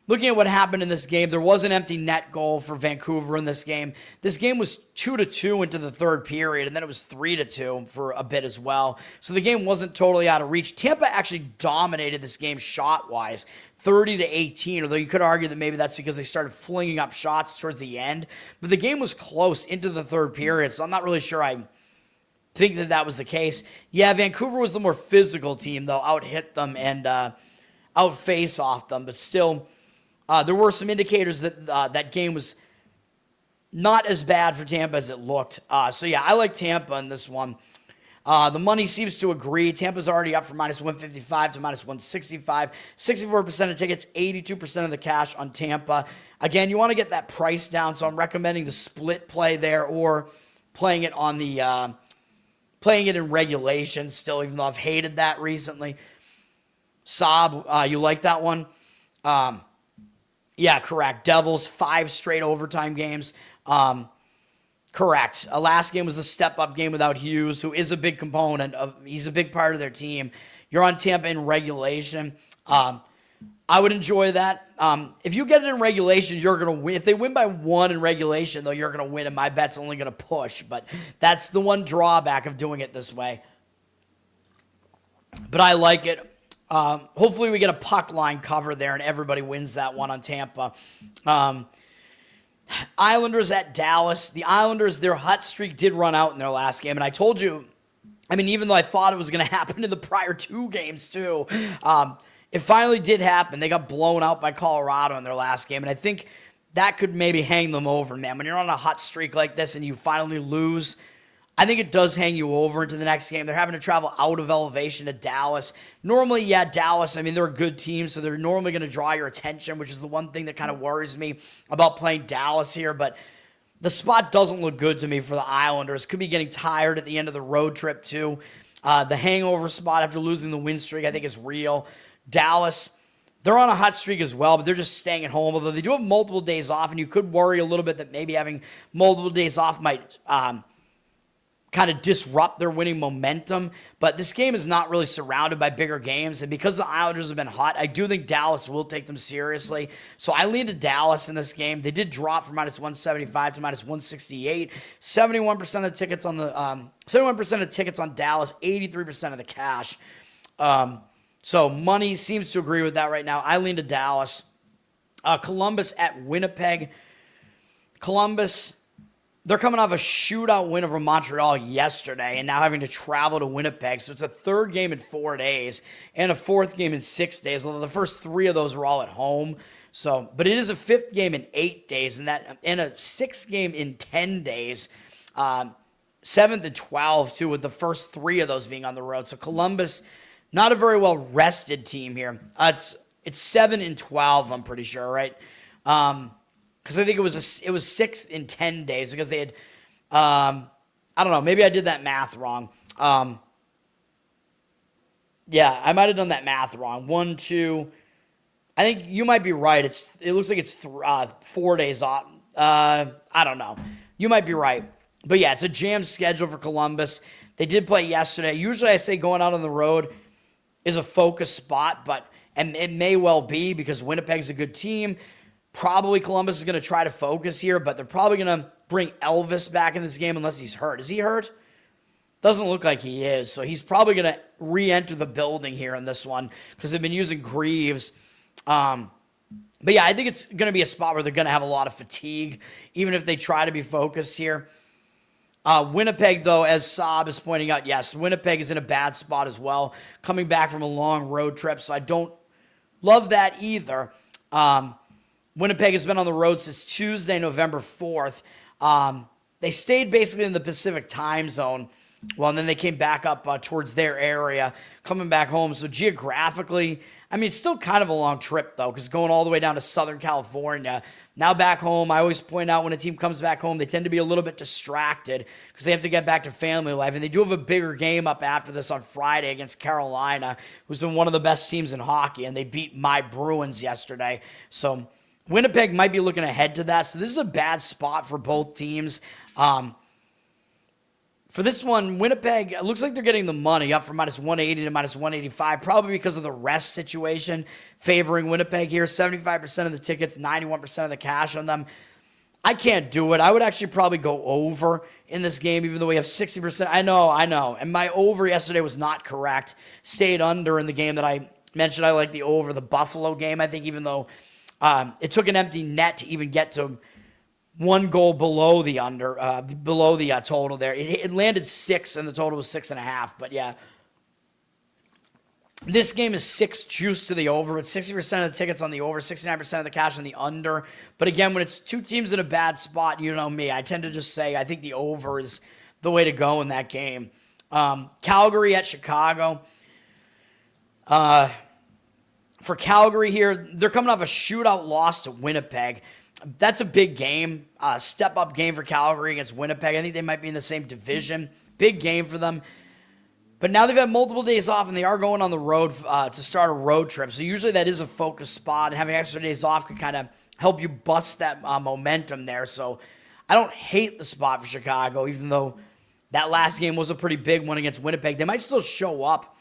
Looking at what happened in this game, there was an empty net goal for Vancouver in this game. This game was 2-2 into the third period, and then it was 3-2 for a bit as well. So the game wasn't totally out of reach. Tampa actually dominated this game shot-wise, 30-18, although you could argue that maybe that's because they started flinging up shots towards the end. But the game was close into the third period, so I'm not really sure I think that was the case. Yeah, Vancouver was the more physical team, though, out-hit them and out-face off them. But still, there were some indicators that that game was not as bad for Tampa as it looked. So, yeah, I like Tampa in this one. The money seems to agree. Tampa's already up from minus 155 to minus 165. 64% of tickets, 82% of the cash on Tampa. Again, you want to get that price down, so I'm recommending the split play there or playing it on the playing it in regulation still, even though I've hated that recently. Saab, you like that one? Yeah, correct. Devils, 5 straight overtime games. Correct. Last game was the step-up game without Hughes, who is a big component. He's a big part of their team. You're on Tampa in regulation. I would enjoy that. If you get it in regulation, you're going to win. If they win by 1 in regulation, though, you're going to win, and my bet's only going to push. But that's the one drawback of doing it this way. But I like it. Hopefully we get a puck line cover there, and everybody wins that one on Tampa. Islanders at Dallas. The Islanders, their hot streak did run out in their last game. And I told you, I mean, even though I thought it was going to happen in the prior 2 games too, it finally did happen. They got blown out by Colorado in their last game. And I think that could maybe hang them over, man. When you're on a hot streak like this and you finally lose, I think it does hang you over into the next game. They're having to travel out of elevation to Dallas. Normally, yeah, Dallas, I mean, they're a good team, so they're normally going to draw your attention, which is the one thing that kind of worries me about playing Dallas here. But the spot doesn't look good to me for the Islanders. Could be getting tired at the end of the road trip, too. The hangover spot after losing the win streak, I think, is real. Dallas, they're on a hot streak as well, but they're just staying at home. Although they do have multiple days off, and you could worry a little bit that maybe having multiple days off might kind of disrupt their winning momentum. But this game is not really surrounded by bigger games. And because the Islanders have been hot, I do think Dallas will take them seriously. So I lean to Dallas in this game. They did drop from minus 175 to minus 168. 71% of tickets on the 71% of tickets on Dallas, 83% of the cash. So money seems to agree with that right now. I lean to Dallas. Columbus at Winnipeg. Columbus, they're coming off a shootout win over Montreal yesterday and now having to travel to Winnipeg. So it's a 3rd game in 4 days and a 4th game in 6 days, although the first 3 of those were all at home. So, but it is a 5th game in 8 days and a 6th game in 10 days. 7th and 12, too, with the first 3 of those being on the road. So Columbus, not a very well-rested team here. It's 7 and 12, I'm pretty sure, right? Because I think it was 6th in 10 days because they had, I don't know, maybe I did that math wrong. Yeah, I might have done that math wrong. 1, 2, I think you might be right. It looks like it's 4 days off. I don't know. You might be right. But yeah, it's a jammed schedule for Columbus. They did play yesterday. Usually I say going out on the road is a focus spot, and it may well be because Winnipeg's a good team. Probably Columbus is going to try to focus here, but they're probably going to bring Elvis back in this game unless he's hurt. Is he hurt? Doesn't look like he is, so he's probably going to re-enter the building here in this one because they've been using Greaves. But yeah, I think it's going to be a spot where they're going to have a lot of fatigue, even if they try to be focused here. Winnipeg, though, as Saab is pointing out, yes, Winnipeg is in a bad spot as well, coming back from a long road trip, so I don't love that either. Winnipeg has been on the road since Tuesday, November 4th. They stayed basically in the Pacific time zone. Well, and then they came back up towards their area, coming back home. So geographically, I mean, it's still kind of a long trip, though, because going all the way down to Southern California. Now back home, I always point out when a team comes back home, they tend to be a little bit distracted because they have to get back to family life. And they do have a bigger game up after this on Friday against Carolina, who's been one of the best teams in hockey, and they beat my Bruins yesterday. So Winnipeg might be looking ahead to that. So this is a bad spot for both teams. For this one, Winnipeg, it looks like they're getting the money up from minus 180 to minus 185, probably because of the rest situation favoring Winnipeg here. 75% of the tickets, 91% of the cash on them. I can't do it. I would actually probably go over in this game, even though we have 60%. I know. And my over yesterday was not correct. Stayed under in the game that I mentioned. I like the over, the Buffalo game, I think, even though it took an empty net to even get to one goal below the total there. It landed 6, and the total was 6.5. But yeah, this game is 6 juice to the over, but 60% of the tickets on the over, 69% of the cash on the under. But again, when it's two teams in a bad spot, you know me, I tend to just say I think the over is the way to go in that game. Calgary at Chicago. For Calgary here, they're coming off a shootout loss to Winnipeg. That's a big game, step-up game for Calgary against Winnipeg. I think they might be in the same division. Big game for them. But now they've had multiple days off, and they are going on the road to start a road trip. So usually that is a focus spot, and having extra days off could kind of help you bust that momentum there. So I don't hate the spot for Chicago, even though that last game was a pretty big one against Winnipeg. They might still show up.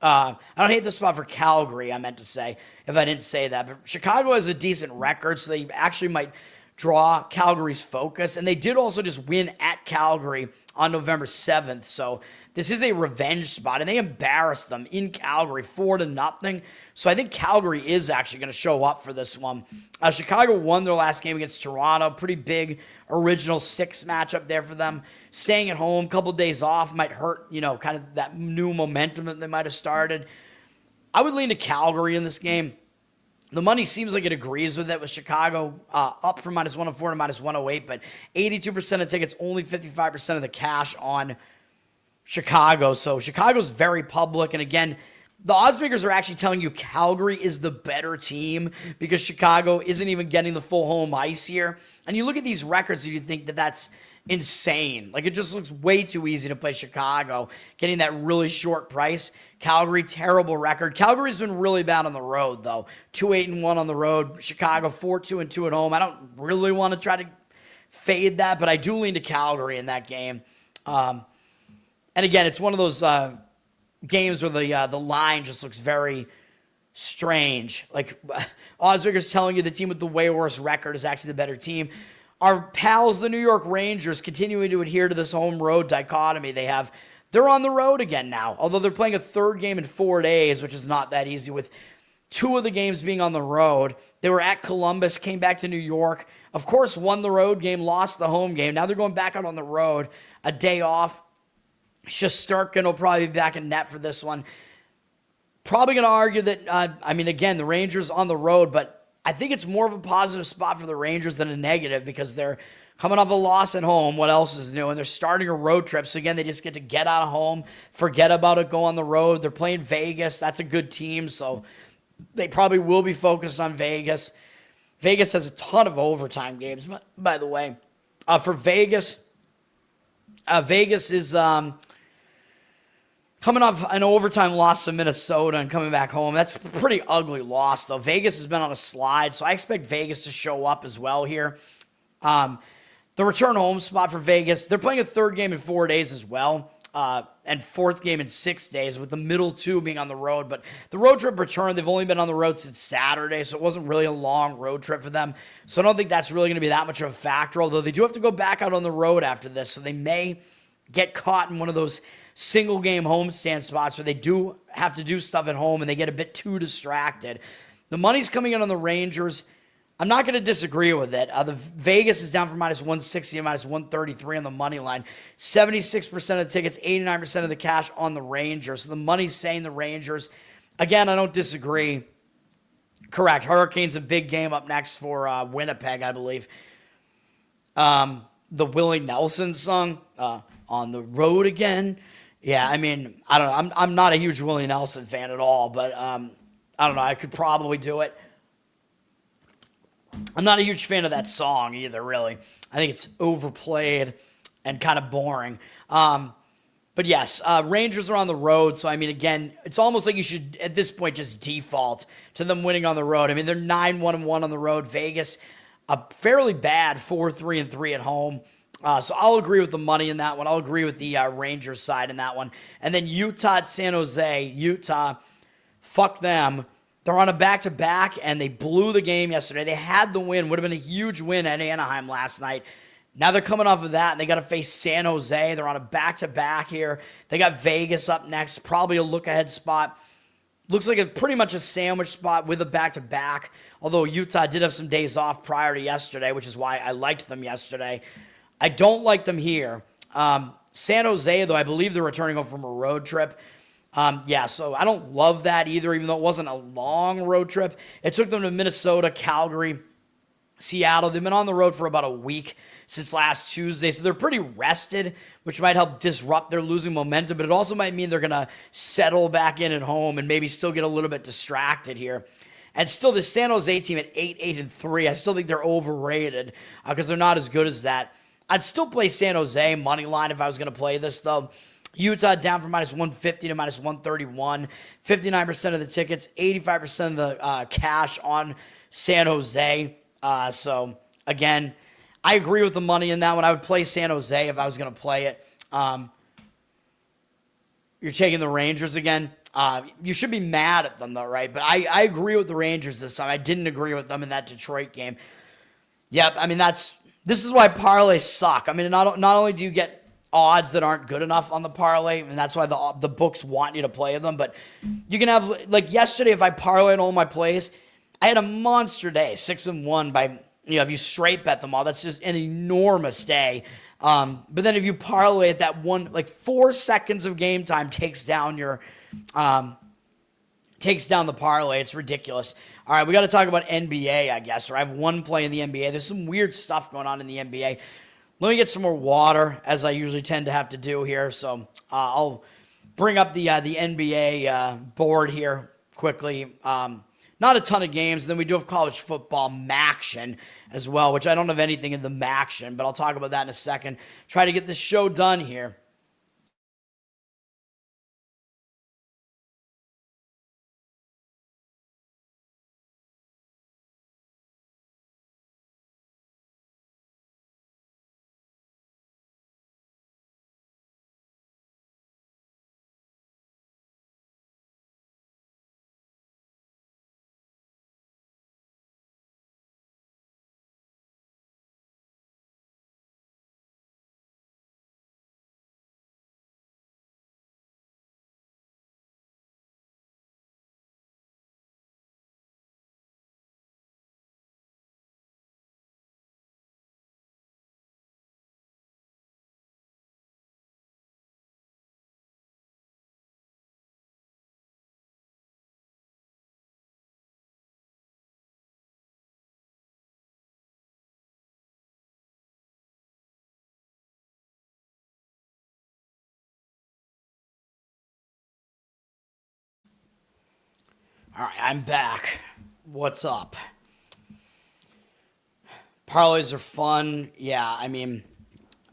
I don't hate the spot for Calgary, I meant to say, if I didn't say that. But Chicago has a decent record, so they actually might draw Calgary's focus. And they did also just win at Calgary on November 7th. So this is a revenge spot, and they embarrassed them in Calgary 4-0. So I think Calgary is actually going to show up for this one. Chicago won their last game against Toronto. Pretty big original 6 matchup there for them. Staying at home, couple days off might hurt, kind of that new momentum that they might have started. I would lean to Calgary in this game. The money seems like it agrees with it, with Chicago up from -104 to -108, but 82% of tickets, only 55% of the cash on Chicago. So Chicago's very public. And again, the odds makers are actually telling you Calgary is the better team because Chicago isn't even getting the full home ice here. And you look at these records and you think that that's insane. Like, it just looks way too easy to play Chicago, getting that really short price. Calgary, terrible record. Calgary's been really bad on the road, though. 2-8-1 on the road. Chicago, 4-2-2 at home. I don't really want to try to fade that, but I do lean to Calgary in that game. And again, it's one of those games where the line just looks very strange. Like, oddsmakers telling you the team with the way worse record is actually the better team. Our pals, the New York Rangers, continuing to adhere to this home-road dichotomy. They're on the road again now, although they're playing a third game in 4 days, which is not that easy, with 2 of the games being on the road. They were at Columbus, came back to New York, of course won the road game, lost the home game. Now they're going back out on the road, a day off. Shesterkin will probably be back in net for this one. Probably going to argue that, again, the Rangers on the road, but I think it's more of a positive spot for the Rangers than a negative because they're coming off a loss at home. What else is new? And they're starting a road trip. So, again, they just get to get out of home, forget about it, go on the road. They're playing Vegas. That's a good team, so they probably will be focused on Vegas. Vegas has a ton of overtime games, by the way. For Vegas, Vegas is coming off an overtime loss to Minnesota and coming back home. That's a pretty ugly loss, though. Vegas has been on a slide, so I expect Vegas to show up as well here. The return home spot for Vegas, they're playing a third game in 4 days as well, and fourth game in 6 days, with the middle 2 being on the road. But the road trip return, they've only been on the road since Saturday, so it wasn't really a long road trip for them. So I don't think that's really going to be that much of a factor, although they do have to go back out on the road after this, so they may get caught in one of those single game homestand spots where they do have to do stuff at home and they get a bit too distracted. The money's coming in on the Rangers. I'm not going to disagree with it. The Vegas is down from -160 to -133 on the money line. 76% of the tickets, 89% of the cash on the Rangers. So the money's saying the Rangers. Again, I don't disagree. Correct. Hurricanes, a big game up next for Winnipeg, I believe. The Willie Nelson song, On the Road Again. Yeah, I don't know. I'm not a huge Willie Nelson fan at all, but I don't know. I could probably do it. I'm not a huge fan of that song either, really. I think it's overplayed and kind of boring. But yes, Rangers are on the road, so again, it's almost like you should, at this point, just default to them winning on the road. They're 9-1-1 on the road. Vegas, a fairly bad 4-3-3 at home. So I'll agree with the money in that one. I'll agree with the Rangers side in that one. And then Utah at San Jose. Utah, fuck them. They're on a back-to-back, and they blew the game yesterday. They had the win. Would have been a huge win at Anaheim last night. Now they're coming off of that, and they got to face San Jose. They're on a back-to-back here. They got Vegas up next, probably a look-ahead spot. Looks like pretty much a sandwich spot with a back-to-back, although Utah did have some days off prior to yesterday, which is why I liked them yesterday. I don't like them here. San Jose, though, I believe they're returning home from a road trip. So I don't love that either, even though it wasn't a long road trip. It took them to Minnesota, Calgary, Seattle. They've been on the road for about a week since last Tuesday, so they're pretty rested, which might help disrupt their losing momentum, but it also might mean they're going to settle back in at home and maybe still get a little bit distracted here. And still, the San Jose team at 8-8-3, I still think they're overrated because they're not as good as that. I'd still play San Jose money line if I was going to play this, though. Utah down from -150 to -131. 59% of the tickets, 85% of the cash on San Jose. So, again, I agree with the money in that one. I would play San Jose if I was going to play it. You're taking the Rangers again. You should be mad at them, though, right? But I agree with the Rangers this time. I didn't agree with them in that Detroit game. Yep, I mean, this is why parlays suck. I mean, not only do you get odds that aren't good enough on the parlay, and that's why the books want you to play them, but you can have, like yesterday, if I parlayed all my plays, I had a monster day, 6-1 by, if you straight bet them all, that's just an enormous day. But then if you parlay it, that 4 seconds of game time takes down the parlay. It's ridiculous. All right, we got to talk about NBA, I guess, or I have one play in the NBA. There's some weird stuff going on in the NBA. Let me get some more water, as I usually tend to have to do here. So I'll bring up the NBA board here quickly. Not a ton of games. Then we do have college football Maction as well, which I don't have anything in the Maction, but I'll talk about that in a second. Try to get this show done here. All right, I'm back. What's up? Parlays are fun. Yeah, I mean,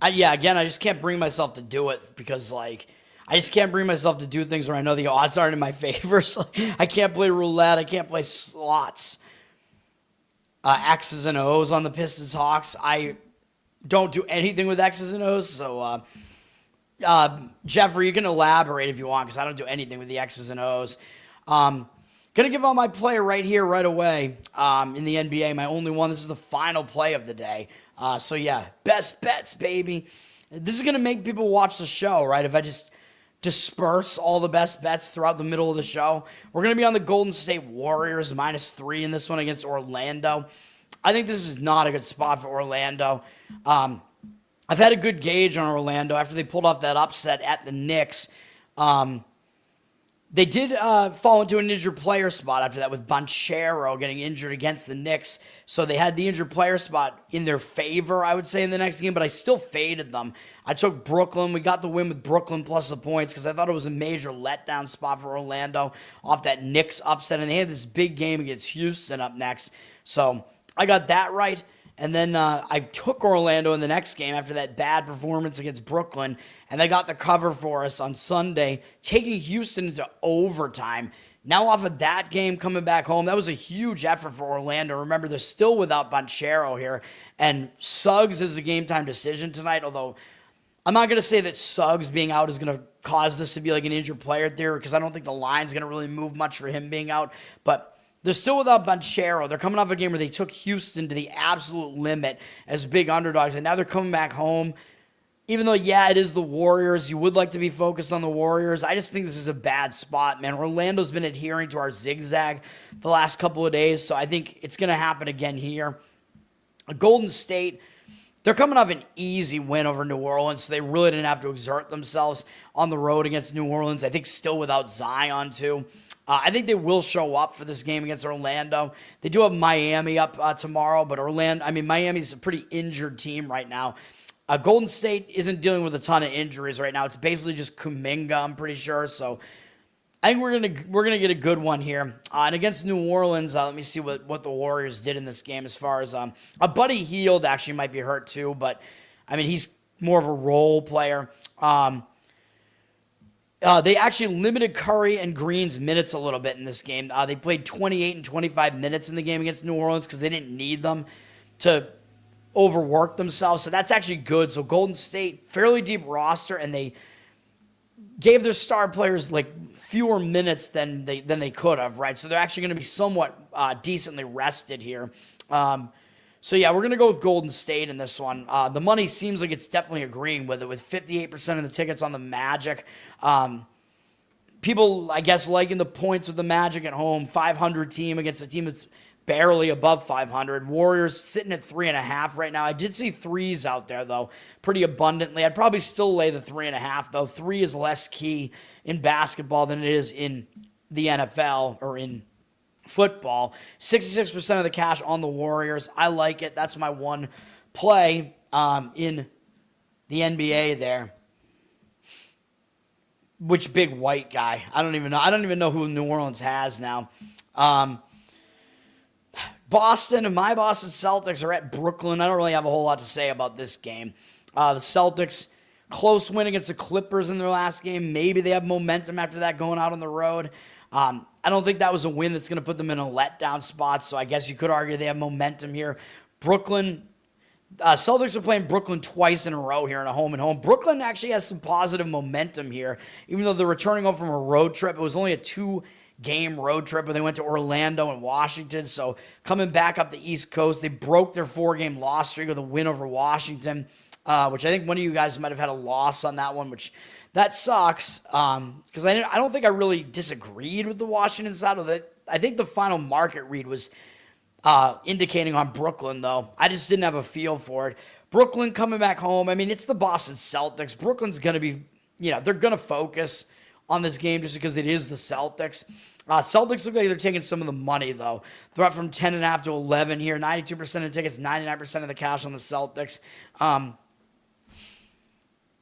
again, I just can't bring myself to do it because, I just can't bring myself to do things where I know the odds aren't in my favor. So I can't play roulette. I can't play slots. X's and O's on the Pistons Hawks. I don't do anything with X's and O's. So, Jeffrey, you can elaborate if you want because I don't do anything with the X's and O's. Going to give out my play right here, right away in the NBA. My only one. This is the final play of the day. Best bets, baby. This is going to make people watch the show, right? If I just disperse all the best bets throughout the middle of the show. We're going to be on the Golden State Warriors, -3 in this one against Orlando. I think this is not a good spot for Orlando. I've had a good gauge on Orlando after they pulled off that upset at the Knicks. They did fall into an injured player spot after that with Banchero getting injured against the Knicks. So they had the injured player spot in their favor, I would say, in the next game, but I still faded them. I took Brooklyn. We got the win with Brooklyn plus the points because I thought it was a major letdown spot for Orlando off that Knicks upset. And they had this big game against Houston up next. So I got that right. And then I took Orlando in the next game after that bad performance against Brooklyn, and they got the cover for us on Sunday, taking Houston into overtime. Now off of that game, coming back home, that was a huge effort for Orlando. Remember, they're still without Banchero here, and Suggs is a game-time decision tonight, although I'm not going to say that Suggs being out is going to cause this to be like an injured player theory because I don't think the line's going to really move much for him being out, but they're still without Banchero. They're coming off a game where they took Houston to the absolute limit as big underdogs, and now they're coming back home even though, yeah, it is the Warriors, you would like to be focused on the Warriors. I just think this is a bad spot, man. Orlando's been adhering to our zigzag the last couple of days, so I think it's going to happen again here. Golden State, they're coming off an easy win over New Orleans, so they really didn't have to exert themselves on the road against New Orleans. I think still without Zion, too. I think they will show up for this game against Orlando. They do have Miami up tomorrow, but Miami's a pretty injured team right now. Golden State isn't dealing with a ton of injuries right now. It's basically just Kuminga, I'm pretty sure. So I think we're gonna get a good one here. And against New Orleans, let me see what the Warriors did in this game as far as Buddy Hield actually might be hurt too, but I mean he's more of a role player. They actually limited Curry and Green's minutes a little bit in this game. They played 28 and 25 minutes in the game against New Orleans because they didn't need them to overwork themselves. So that's actually good. So Golden State, fairly deep roster, and they gave their star players like fewer minutes than they could have, right? So they're actually going to be somewhat decently rested here. So yeah, we're going to go with Golden State in this one. The money seems like it's definitely agreeing with it, with 58% of the tickets on the Magic. People, I guess, liking the points with the Magic at home. 500 team against a team that's barely above 500. Warriors sitting at 3.5 right now. I did see threes out there, though, pretty abundantly. I'd probably still lay the 3.5, though. 3 is less key in basketball than it is in the NFL or in football. 66% of the cash on the Warriors. I like it. That's my one play in the NBA there. Which big white guy? I don't even know who New Orleans has now. Boston and my Boston Celtics are at Brooklyn. I don't really have a whole lot to say about this game. The Celtics, close win against the Clippers in their last game. Maybe they have momentum after that going out on the road. I don't think that was a win that's going to put them in a letdown spot, so I guess you could argue they have momentum here. Brooklyn, Celtics are playing Brooklyn twice in a row here in a home and home. Brooklyn actually has some positive momentum here, even though they're returning home from a road trip. It was only a 2-game road trip, but they went to Orlando and Washington. So coming back up the East Coast, they broke their 4-game loss streak with a win over Washington, which I think one of you guys might have had a loss on that one, which that sucks because I don't think I really disagreed with the Washington side of it. I think the final market read was indicating on Brooklyn, though. I just didn't have a feel for it. Brooklyn coming back home. I mean, it's the Boston Celtics. Brooklyn's going to be, they're going to focus on this game just because it is the Celtics. Celtics look like they're taking some of the money, though. They're up from 10.5 to 11 here. 92% of tickets, 99% of the cash on the Celtics.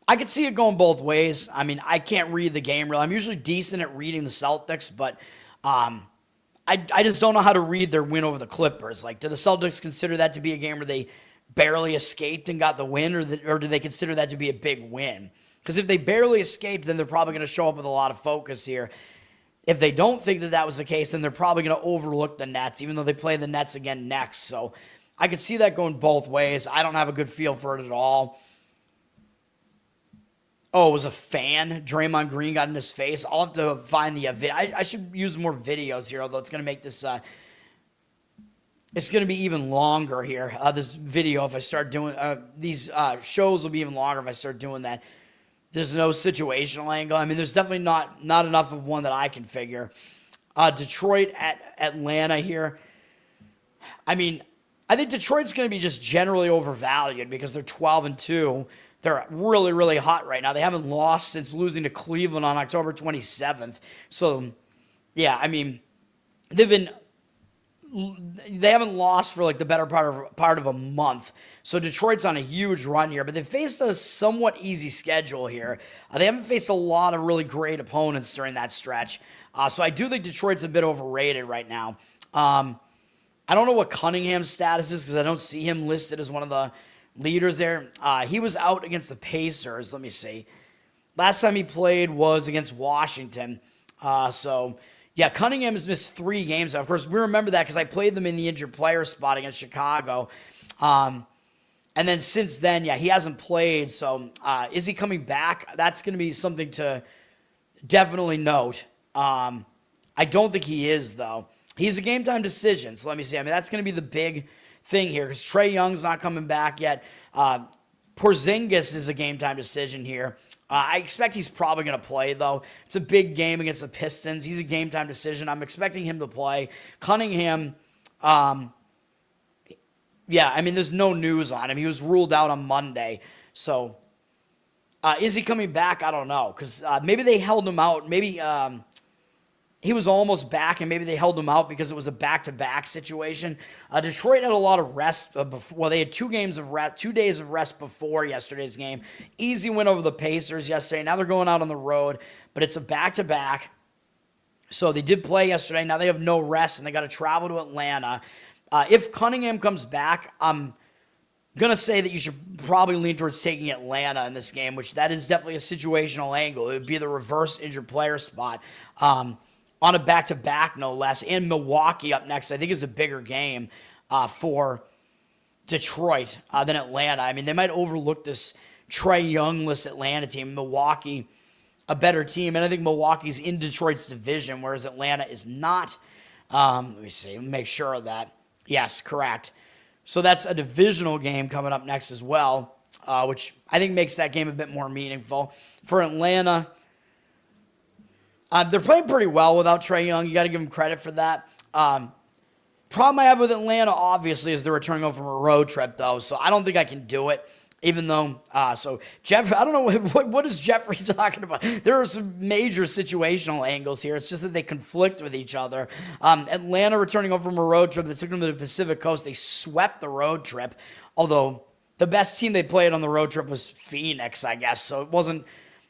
I could see it going both ways. I mean, I can't read the game really. I'm usually decent at reading the Celtics, but I just don't know how to read their win over the Clippers. Like, do the Celtics consider that to be a game where they barely escaped and got the win, or do they consider that to be a big win? Because if they barely escaped, then they're probably going to show up with a lot of focus here. If they don't think that was the case, then they're probably going to overlook the Nets, even though they play the Nets again next. So I could see that going both ways. I don't have a good feel for it at all. Oh, it was a fan. Draymond Green got in his face. I'll have to find the video. I should use more videos here, although it's going to make this... it's going to be even longer here, this video, if I start doing... these shows will be even longer if I start doing that. There's no situational angle. I mean, there's definitely not enough of one that I can figure. Detroit at Atlanta here. I mean, I think Detroit's going to be just generally overvalued because they're 12-2. They're really, really hot right now. They haven't lost since losing to Cleveland on October 27th. So, yeah, I mean, they haven't lost for like the better part of a month. So Detroit's on a huge run here, but they faced a somewhat easy schedule here. They haven't faced a lot of really great opponents during that stretch. So I do think Detroit's a bit overrated right now. I don't know what Cunningham's status is because I don't see him listed as one of the leaders there. He was out against the Pacers. Let me see. Last time he played was against Washington. Yeah, Cunningham has missed 3 games. Of course, we remember that because I played them in the injured player spot against Chicago. And then since then, yeah, he hasn't played. So is he coming back? That's going to be something to definitely note. I don't think he is, though. He's a game-time decision. So let me see. I mean, that's going to be the big thing here because Trae Young's not coming back yet. Porzingis is a game-time decision here. I expect he's probably going to play, though. It's a big game against the Pistons. He's a game-time decision. I'm expecting him to play. Cunningham, yeah, I mean, there's no news on him. He was ruled out on Monday. So, is he coming back? I don't know. Because maybe they held him out. Maybe he was almost back, and maybe they held him out because it was a back-to-back situation. Detroit had a lot of rest. Well, they had 2 days of rest before yesterday's game. Easy win over the Pacers yesterday. Now they're going out on the road, but it's a back-to-back. So they did play yesterday. Now they have no rest, and they got to travel to Atlanta. If Cunningham comes back, I'm going to say that you should probably lean towards taking Atlanta in this game, which that is definitely a situational angle. It would be the reverse injured player spot. On a back-to-back, no less, and Milwaukee up next, I think is a bigger game for Detroit than Atlanta. I mean, they might overlook this Trae Young-less Atlanta team. Milwaukee, a better team, and I think Milwaukee's in Detroit's division, whereas Atlanta is not. Let me see, make sure of that. Yes, correct. So that's a divisional game coming up next as well, which I think makes that game a bit more meaningful. For Atlanta, they're playing pretty well without Trae Young. You got to give them credit for that. Problem I have with Atlanta, obviously, is they're returning home from a road trip, though. So I don't think I can do it, even though. So Jeff, I don't know what is Jeffrey talking about. There are some major situational angles here. It's just that they conflict with each other. Atlanta returning home from a road trip that took them to the Pacific Coast. They swept the road trip, although the best team they played on the road trip was Phoenix, I guess. So it wasn't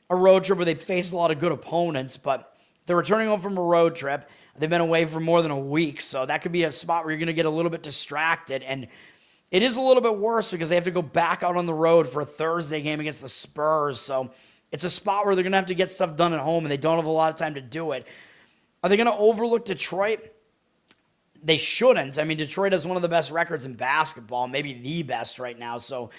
a road trip where they faced a lot of good opponents, but they're returning home from a road trip. They've been away for more than a week, so that could be a spot where you're going to get a little bit distracted, and it is a little bit worse because they have to go back out on the road for a Thursday game against the Spurs, so it's a spot where they're going to have to get stuff done at home, and they don't have a lot of time to do it. Are they going to overlook Detroit? They shouldn't. I mean, Detroit has one of the best records in basketball, maybe the best right now, so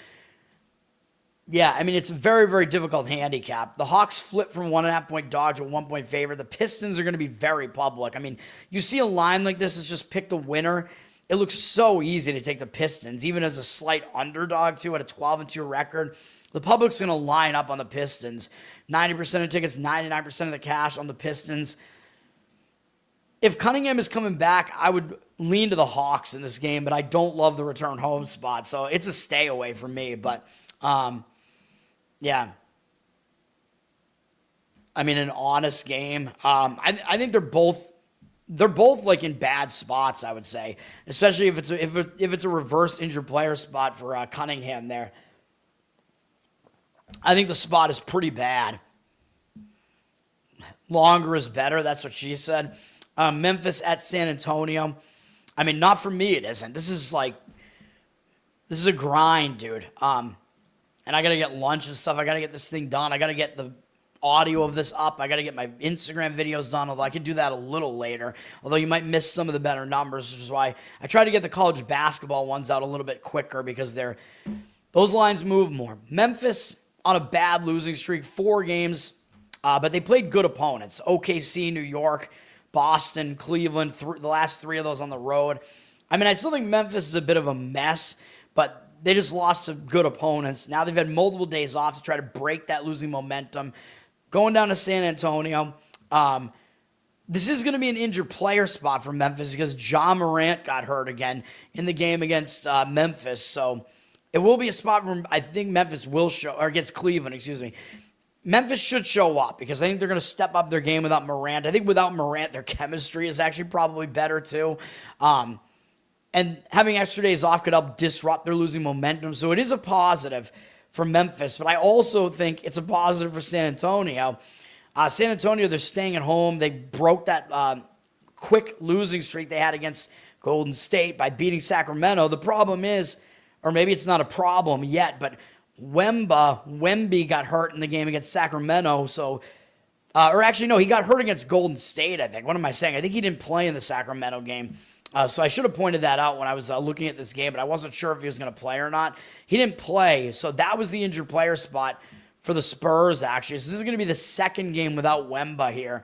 yeah, I mean, it's a very, very difficult handicap. The Hawks flip from 1.5-point dog to a 1-point favorite. The Pistons are going to be very public. I mean, you see a line like this, is just pick the winner. It looks so easy to take the Pistons, even as a slight underdog, too, at a 12-2 record. The public's going to line up on the Pistons. 90% of tickets, 99% of the cash on the Pistons. If Cunningham is coming back, I would lean to the Hawks in this game, but I don't love the return home spot, so it's a stay away for me, but yeah. I mean, an honest game. I think they're both like in bad spots, I would say, especially if it's a reverse injured player spot for Cunningham there. I think the spot is pretty bad. Longer is better. That's what she said. Memphis at San Antonio. I mean, not for me, it isn't. This is a grind, dude. And I got to get lunch and stuff. I got to get this thing done. I got to get the audio of this up. I got to get my Instagram videos done, although I could do that a little later. Although you might miss some of the better numbers, which is why I try to get the college basketball ones out a little bit quicker because those lines move more. Memphis on a bad losing streak, 4 games, but they played good opponents. OKC, New York, Boston, Cleveland, the last 3 of those on the road. I mean, I still think Memphis is a bit of a mess, but they just lost to good opponents. Now they've had multiple days off to try to break that losing momentum. Going down to San Antonio, this is going to be an injured player spot for Memphis because John Morant got hurt again in the game against Memphis. So it will be a spot where I think Memphis will show, or against Cleveland, excuse me. Memphis should show up because I think they're going to step up their game without Morant. I think without Morant, their chemistry is actually probably better too. And having extra days off could help disrupt their losing momentum. So it is a positive for Memphis, but I also think it's a positive for San Antonio. San Antonio, they're staying at home. They broke that quick losing streak they had against Golden State by beating Sacramento. The problem is, or maybe it's not a problem yet, but Wemby got hurt in the game against Sacramento. So, or actually, no, he got hurt against Golden State, I think. What am I saying? I think he didn't play in the Sacramento game. So I should have pointed that out when I was looking at this game, but I wasn't sure if he was going to play or not. He didn't play, so that was the injured player spot for the Spurs, actually. So this is going to be the second game without Wemba here.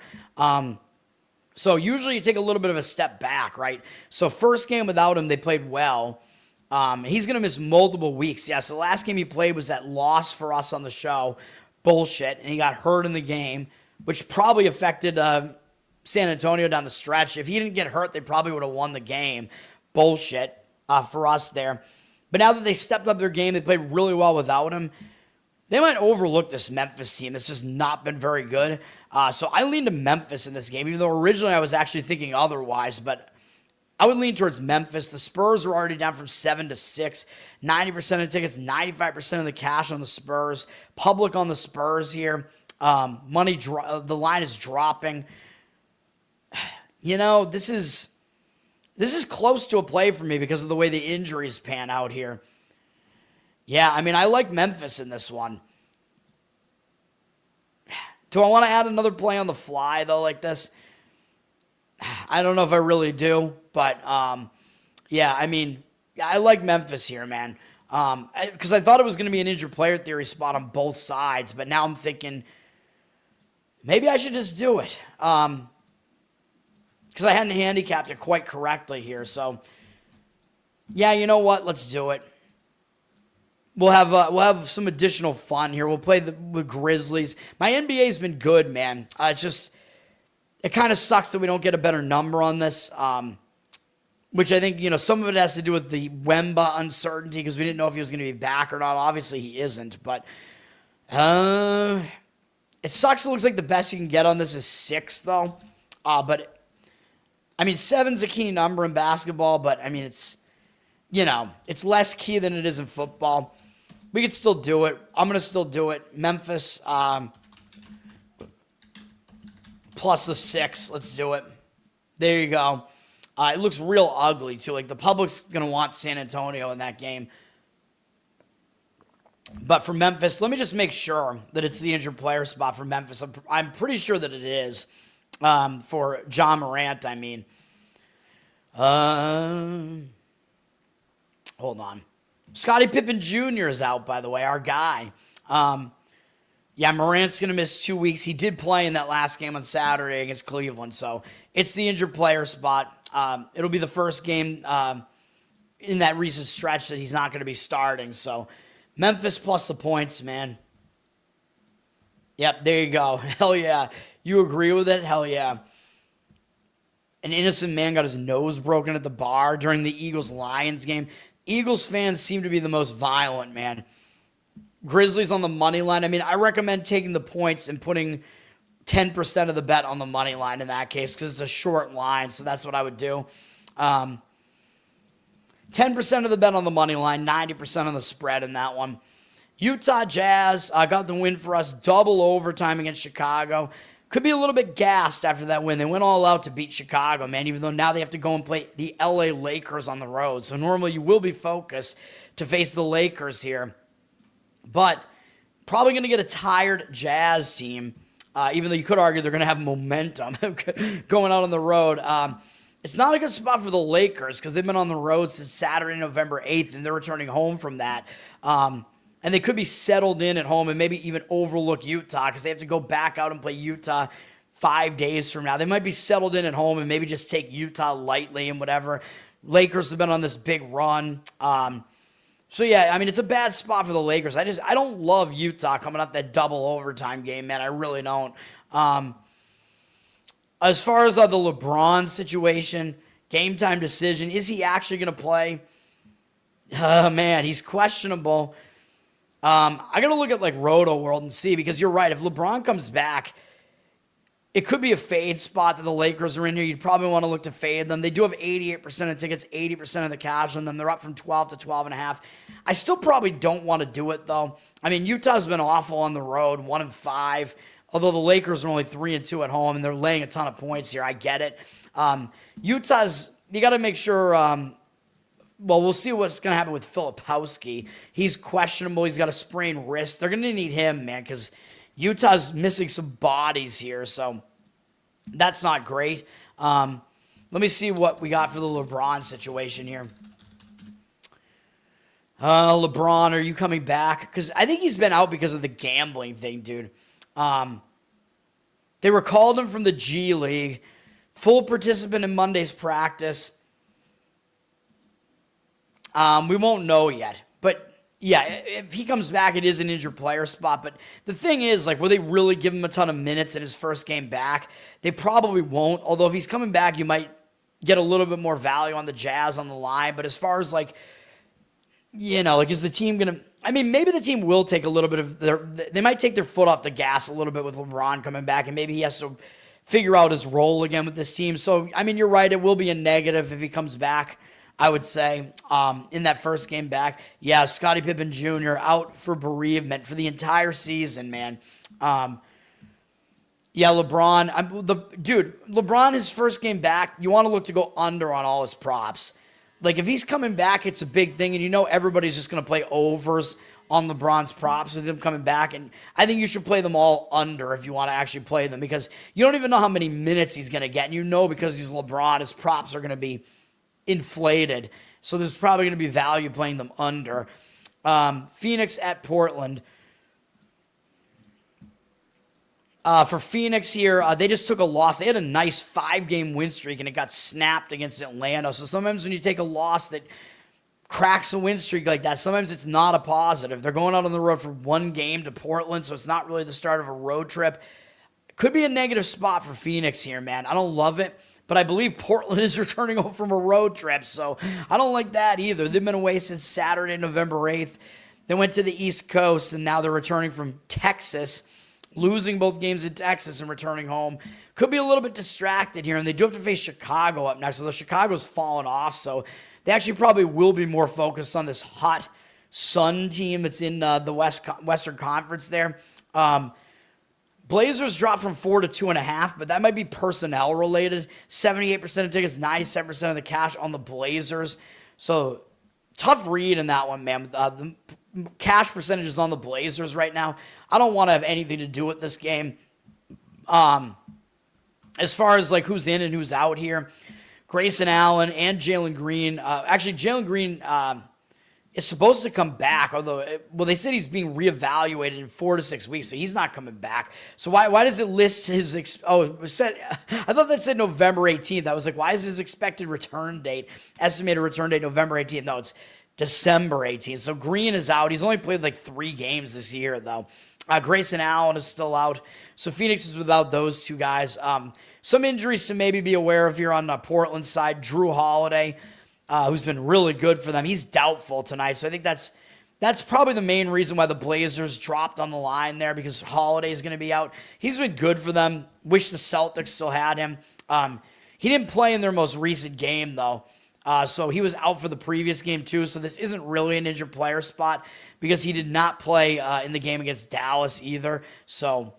So usually you take a little bit of a step back, right? So first game without him, they played well. He's going to miss multiple weeks. Yeah, so the last game he played was that loss for us on the show. Bullshit. And he got hurt in the game, which probably affected San Antonio down the stretch. If he didn't get hurt, they probably would have won the game. Bullshit for us there. But now that they stepped up their game, they played really well without him. They might overlook this Memphis team. It's just not been very good. So I lean to Memphis in this game, even though originally I was actually thinking otherwise. But I would lean towards Memphis. The Spurs are already down from 7 to 6. 90% of tickets, 95% of the cash on the Spurs. Public on the Spurs here. The line is dropping. You know, this is close to a play for me because of the way the injuries pan out here. Yeah, I mean, I like Memphis in this one. Do I want to add another play on the fly, though, like this? I don't know if I really do, but, yeah, I mean, I like Memphis here, man. Because I thought it was going to be an injured player theory spot on both sides, but now I'm thinking maybe I should just do it. Because I hadn't handicapped it quite correctly here, so yeah, you know what? Let's do it. We'll have some additional fun here. We'll play the Grizzlies. My NBA's been good, man. It kind of sucks that we don't get a better number on this, which I think, you know, some of it has to do with the Wemba uncertainty because we didn't know if he was going to be back or not. Obviously, he isn't, but it sucks. It looks like the best you can get on this is 6, though. But, I mean, 7's a key number in basketball, but, I mean, it's, you know, it's less key than it is in football. We could still do it. I'm going to still do it. Memphis plus the 6. Let's do it. There you go. It looks real ugly, too. Like, the public's going to want San Antonio in that game. But for Memphis, let me just make sure that it's the injured player spot for Memphis. I'm pretty sure that it is for John Morant, I mean. Hold on. Scottie Pippen Jr. is out, by the way, our guy. Yeah, Morant's going to miss 2 weeks. He did play in that last game on Saturday against Cleveland, so it's the injured player spot. It'll be the first game in that recent stretch that he's not going to be starting. So Memphis plus the points, man. Yep, there you go. Hell yeah. You agree with it? Hell yeah. An innocent man got his nose broken at the bar during the Eagles-Lions game. Eagles fans seem to be the most violent, man. Grizzlies on the money line. I mean, I recommend taking the points and putting 10% of the bet on the money line in that case because it's a short line, so that's what I would do. 10% of the bet on the money line, 90% on the spread in that one. Utah Jazz got the win for us, double overtime against Chicago. Could be a little bit gassed after that win. They went all out to beat Chicago, man, even though now they have to go and play the LA Lakers on the road. So normally you will be focused to face the Lakers here. But probably going to get a tired Jazz team, even though you could argue they're going to have momentum going out on the road. It's not a good spot for the Lakers because they've been on the road since Saturday, November 8th, and they're returning home from that. And they could be settled in at home and maybe even overlook Utah because they have to go back out and play Utah 5 days from now. They might be settled in at home and maybe just take Utah lightly and whatever. Lakers have been on this big run. So, yeah, I mean, it's a bad spot for the Lakers. I don't love Utah coming off that double overtime game, man. I really don't. As far as the LeBron situation, game time decision, is he actually going to play? Man, he's questionable. I got to look at, like, Roto World and see, because you're right. If LeBron comes back, it could be a fade spot that the Lakers are in here. You'd probably want to look to fade them. They do have 88% of tickets, 80% of the cash on them. They're up from 12 to 12.5. I still probably don't want to do it, though. I mean, Utah's been awful on the road, 1-5. Although the Lakers are only 3-2 at home, and they're laying a ton of points here. I get it. Utah's, you got to make sure, well, we'll see what's going to happen with Filipowski. He's questionable. He's got a sprained wrist. They're going to need him, man, because Utah's missing some bodies here, so that's not great. Let me see what we got for the LeBron situation here. LeBron, are you coming back? Because I think he's been out because of the gambling thing, dude. They recalled him from the G League. Full participant in Monday's practice. We won't know yet. But, yeah, if he comes back, it is an injured player spot. But the thing is, like, will they really give him a ton of minutes in his first game back? They probably won't. Although if he's coming back, you might get a little bit more value on the Jazz on the line. But as far as, like, you know, like, is the team going to... I mean, maybe the team will take a little bit of they might take their foot off the gas a little bit with LeBron coming back, and maybe he has to figure out his role again with this team. So, I mean, you're right. It will be a negative if he comes back, I would say, in that first game back. Yeah, Scottie Pippen Jr. out for bereavement for the entire season, man. Yeah, LeBron. LeBron, his first game back, you want to look to go under on all his props. Like, if he's coming back, it's a big thing, and you know everybody's just going to play overs on LeBron's props with him coming back, and I think you should play them all under if you want to actually play them, because you don't even know how many minutes he's going to get, and you know because he's LeBron, his props are going to be inflated, so there's probably going to be value playing them under. Phoenix at Portland. For Phoenix here, they just took a loss. They had a nice 5-game win streak, and it got snapped against Atlanta. So sometimes when you take a loss that cracks a win streak like that, sometimes it's not a positive. They're going out on the road for 1 game to Portland, so it's not really the start of a road trip. Could be a negative spot for Phoenix here, man. I don't love it, but I believe Portland is returning home from a road trip, so I don't like that either. They've been away since Saturday, November 8th. They went to the East Coast, and now they're returning from Texas, losing both games in Texas and returning home. Could be a little bit distracted here, and they do have to face Chicago up next. So Chicago's fallen off, so they actually probably will be more focused on this hot Sun team that's in the Western Conference there. Blazers dropped from 4 to 2.5, but that might be personnel related. 78% of tickets, 97% of the cash on the Blazers. So tough read in that one, man. The cash percentages on the Blazers right now, I don't want to have anything to do with this game. As far as like who's in and who's out here, Grayson Allen and Jalen Green. Actually, Jalen Green is supposed to come back, although, they said he's being reevaluated in 4 to 6 weeks, so he's not coming back. So why does it list his, I thought that said November 18th. I was like, why is his estimated return date November 18th? No, it's December 18th. So Green is out. He's only played like 3 games this year, though. Grayson Allen is still out. So Phoenix is without those 2 guys. Some injuries to maybe be aware of here on the Portland side. Drew Holiday, who's been really good for them. He's doubtful tonight. So I think that's probably the main reason why the Blazers dropped on the line there, because Holiday is going to be out. He's been good for them. Wish the Celtics still had him. He didn't play in their most recent game, though. So he was out for the previous game, too. So this isn't really an injured player spot because he did not play in the game against Dallas either. So,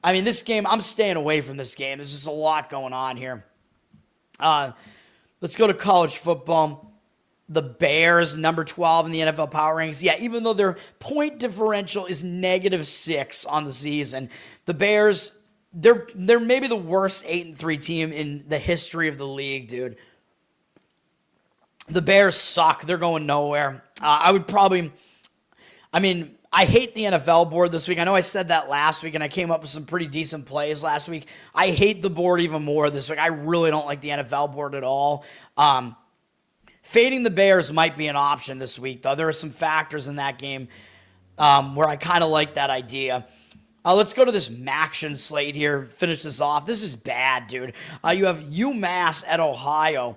I mean, this game, I'm staying away from this game. There's just a lot going on here. Let's go to college football. The Bears, number 12 in the NFL power rankings. Yeah, even though their point differential is -6 on the season, the Bears, they're maybe the worst 8-3 team in the history of the league, dude. The Bears suck. They're going nowhere. I hate the NFL board this week. I know I said that last week, and I came up with some pretty decent plays last week. I hate the board even more this week. I really don't like the NFL board at all. Fading the Bears might be an option this week, though. There are some factors in that game where I kind of like that idea. Let's go to this Maction slate here. Finish this off. This is bad, dude. You have UMass at Ohio.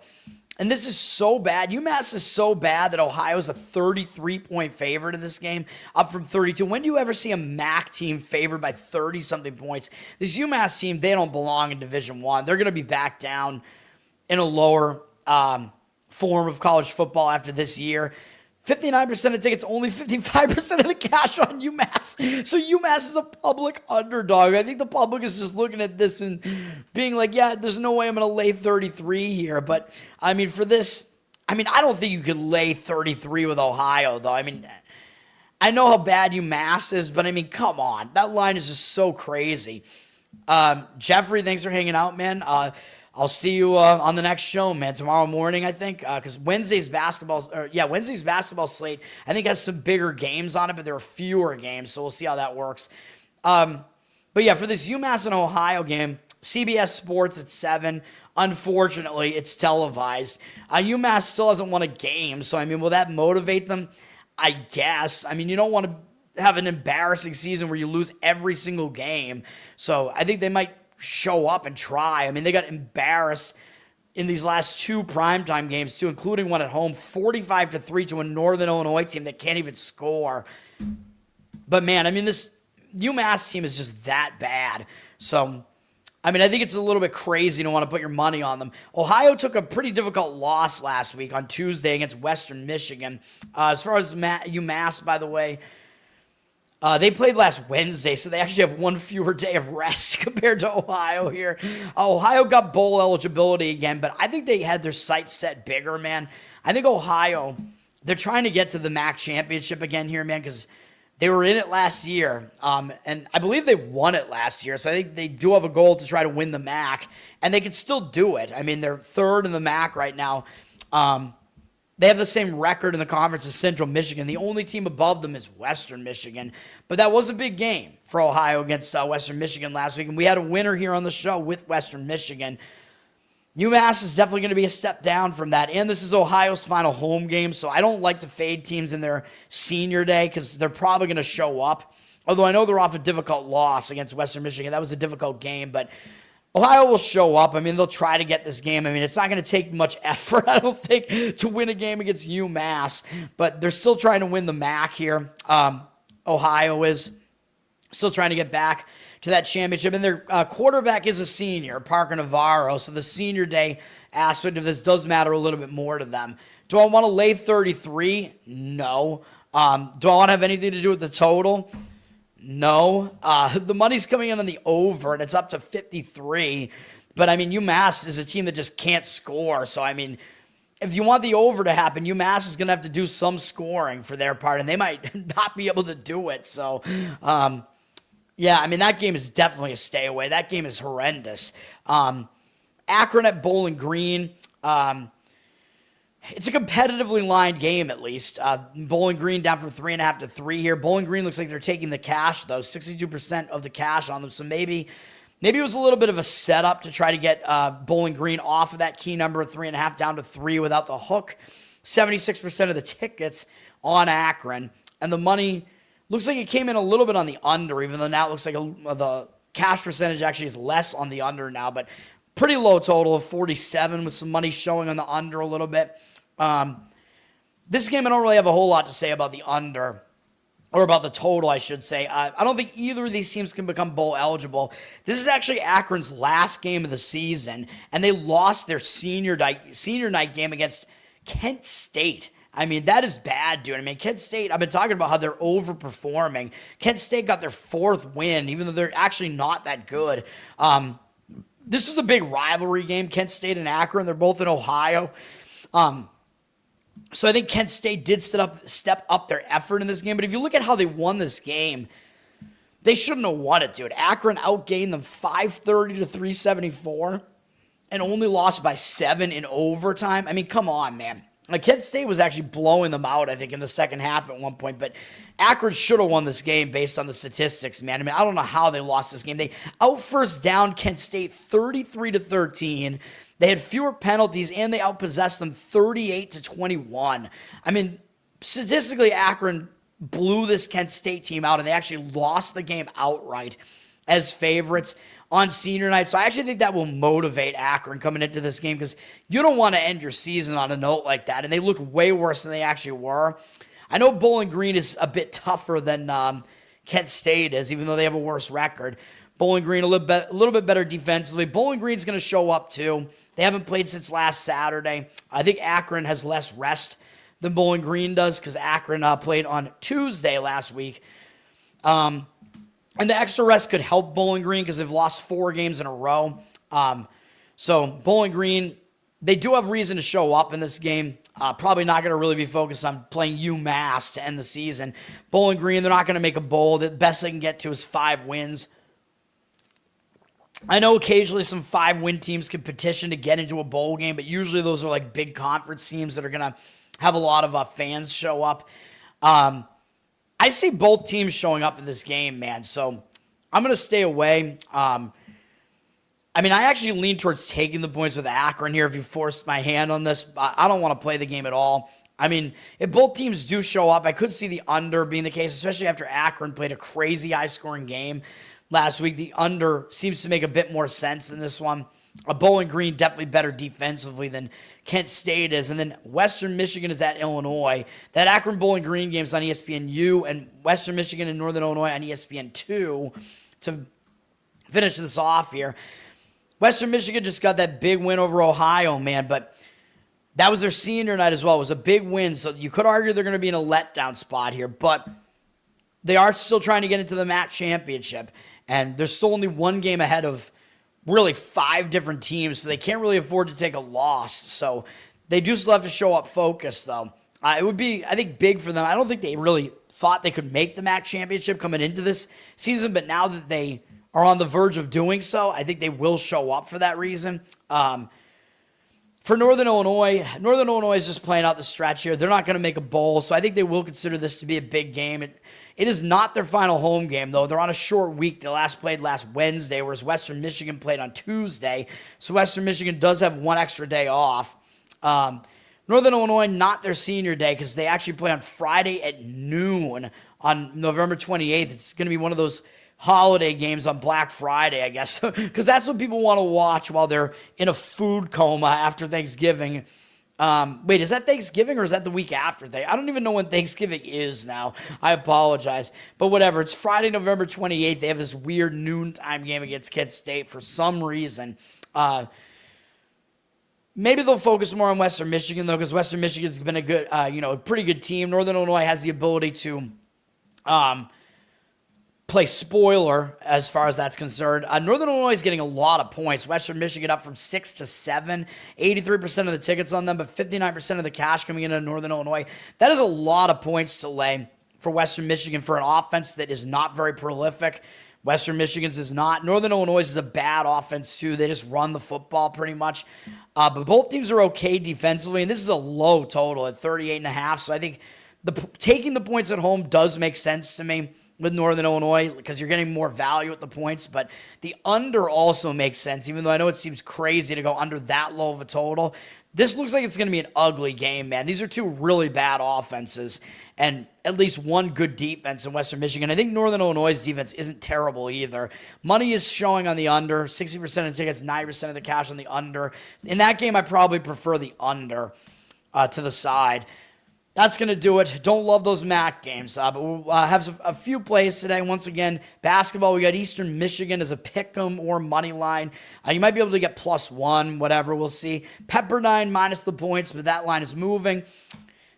And this is so bad. UMass is so bad that Ohio's a 33-point favorite in this game, up from 32. When do you ever see a MAC team favored by 30-something points? This UMass team, they don't belong in Division I. They're going to be back down in a lower form of college football after this year. 59% of tickets, only 55% of the cash on UMass. So UMass is a public underdog. I think the public is just looking at this and being like, yeah, there's no way I'm going to lay 33 here. But, I mean, for this, I don't think you could lay 33 with Ohio, though. I know how bad UMass is, but, come on. That line is just so crazy. Jeffrey, thanks for hanging out, man. I'll see you on the next show, man, tomorrow morning, I think, because Wednesday's basketball slate, I think, has some bigger games on it, but there are fewer games, so we'll see how that works. But yeah, for this UMass and Ohio game, CBS Sports at 7. Unfortunately, it's televised. UMass still hasn't won a game, so, I mean, will that motivate them? I guess. I mean, you don't want to have an embarrassing season where you lose every single game. So I think they might show up and try. I mean, they got embarrassed in these last 2 primetime games, too, including one at home, 45-3 to a Northern Illinois team that can't even score. But, man, I mean, this UMass team is just that bad. So, I mean, I think it's a little bit crazy to want to put your money on them. Ohio took a pretty difficult loss last week on Tuesday against Western Michigan. As far as UMass, by the way, they played last Wednesday, so they actually have one fewer day of rest compared to Ohio here. Ohio got bowl eligibility again, but I think they had their sights set bigger, man. I think Ohio, they're trying to get to the MAC championship again here, man, because they were in it last year, and I believe they won it last year, so I think they do have a goal to try to win the MAC, and they can still do it. I mean, they're 3rd in the MAC right now. They have the same record in the conference as Central Michigan. The only team above them is Western Michigan, but that was a big game for Ohio against Western Michigan last week, and we had a winner here on the show with Western Michigan. UMass is definitely going to be a step down from that, and this is Ohio's final home game, so I don't like to fade teams in their senior day because they're probably going to show up, although I know they're off a difficult loss against Western Michigan. That was a difficult game, but Ohio will show up. I mean, they'll try to get this game. I mean, it's not going to take much effort, I don't think, to win a game against UMass, but they're still trying to win the MAC here. Ohio is still trying to get back to that championship, and their quarterback is a senior, Parker Navarro, so the senior day aspect of this does matter a little bit more to them. Do I want to lay 33? No. Do I want to have anything to do with the total? No. The money's coming in on the over, and it's up to 53, but, I mean, UMass is a team that just can't score, so, I mean, if you want the over to happen, UMass is going to have to do some scoring for their part, and they might not be able to do it, so, yeah, I mean, that game is definitely a stay away. That game is horrendous. Akron at Bowling Green. It's a competitively lined game, at least. Bowling Green down from 3.5 to 3 here. Bowling Green looks like they're taking the cash, though. 62% of the cash on them. So maybe it was a little bit of a setup to try to get Bowling Green off of that key number of 3.5 down to 3 without the hook. 76% of the tickets on Akron. And the money looks like it came in a little bit on the under, even though now it looks like the cash percentage actually is less on the under now, but pretty low total of 47 with some money showing on the under a little bit. This game, I don't really have a whole lot to say about the under, or about the total, I should say. I don't think either of these teams can become bowl eligible. This is actually Akron's last game of the season, and they lost their senior night game against Kent State. I mean, that is bad, dude. I mean, Kent State, I've been talking about how they're overperforming. Kent State got their 4th win, even though they're actually not that good. This is a big rivalry game, Kent State and Akron. They're both in Ohio. So I think Kent State did step up their effort in this game. But if you look at how they won this game, they shouldn't have won it, dude. Akron outgained them 530 to 374 and only lost by 7 in overtime. I mean, come on, man. Like, Kent State was actually blowing them out, I think, in the second half at one point. But Akron should have won this game based on the statistics, man. I mean, I don't know how they lost this game. They out-first down Kent State 33 to 13. They had fewer penalties, and they outpossessed them 38 to 21. I mean, statistically, Akron blew this Kent State team out, and they actually lost the game outright as favorites on senior night. So I actually think that will motivate Akron coming into this game, because you don't want to end your season on a note like that, and they looked way worse than they actually were. I know Bowling Green is a bit tougher than Kent State is, even though they have a worse record. Bowling Green a little bit better defensively. Bowling Green's going to show up too. They haven't played since last Saturday. I think Akron has less rest than Bowling Green does, because Akron played on Tuesday last week. And the extra rest could help Bowling Green because they've lost 4 games in a row. So Bowling Green, they do have reason to show up in this game. Probably not going to really be focused on playing UMass to end the season. Bowling Green, they're not going to make a bowl. The best they can get to is 5 wins. I know occasionally some 5-win teams can petition to get into a bowl game, but usually those are like big conference teams that are going to have a lot of fans show up. I see both teams showing up in this game, man, so I'm going to stay away. I I mean, I actually lean towards taking the points with Akron here if you forced my hand on this. I don't want to play the game at all. I mean, if both teams do show up, I could see the under being the case, especially after Akron played a crazy high-scoring game last week. The under seems to make a bit more sense in this one. Bowling Green definitely better defensively than Kent State is. And then Western Michigan is at Illinois. That Akron Bowling Green game is on ESPNU, and Western Michigan and Northern Illinois on ESPN2 to finish this off here. Western Michigan just got that big win over Ohio, man, but that was their senior night as well. It was a big win, so you could argue they're going to be in a letdown spot here, but they are still trying to get into the MAC championship, and there's still only one game ahead of really 5 different teams, so they can't really afford to take a loss. So they do still have to show up focused, though. It would be, I think, big for them. I don't think they really thought they could make the MAC championship coming into this season, but now that they are on the verge of doing so, I think they will show up for that reason. For Northern Illinois is just playing out the stretch here. They're not going to make a bowl, so I think they will consider this to be a big game. It is not their final home game, though. They're on a short week. They played last Wednesday, whereas Western Michigan played on Tuesday. So Western Michigan does have one extra day off. Northern Illinois, not their senior day, because they actually play on Friday at noon on November 28th. It's going to be one of those holiday games on Black Friday, I guess, because that's what people want to watch while they're in a food coma after Thanksgiving. Wait, is that Thanksgiving or is that the week after? I don't even know when Thanksgiving is now. I apologize. But whatever. It's Friday, November 28th. They have this weird noontime game against Kent State for some reason. Maybe they'll focus more on Western Michigan, though, because Western Michigan's been a good, a pretty good team. Northern Illinois has the ability to play spoiler as far as that's concerned. Northern Illinois is getting a lot of points. Western Michigan up from 6 to 7. 83% of the tickets on them, but 59% of the cash coming into Northern Illinois. That is a lot of points to lay for Western Michigan for an offense that is not very prolific. Western Michigan's is not. Northern Illinois is a bad offense, too. They just run the football pretty much. But both teams are okay defensively, and this is a low total at 38.5. So I think taking the points at home does make sense to me with Northern Illinois because you're getting more value at the points, but the under also makes sense, even though I know it seems crazy to go under that low of a total. This looks like it's going to be an ugly game, man. These are two really bad offenses and at least one good defense in Western Michigan. I think Northern Illinois' defense isn't terrible either. Money is showing on the under, 60% of the tickets, 90% of the cash on the under. In that game, I probably prefer the under to the side. That's going to do it. Don't love those MAC games, but we'll have a few plays today. Once again, basketball, we got Eastern Michigan as a pick'em or money line. You might be able to get +1, whatever. We'll see. Pepperdine minus the points, but that line is moving.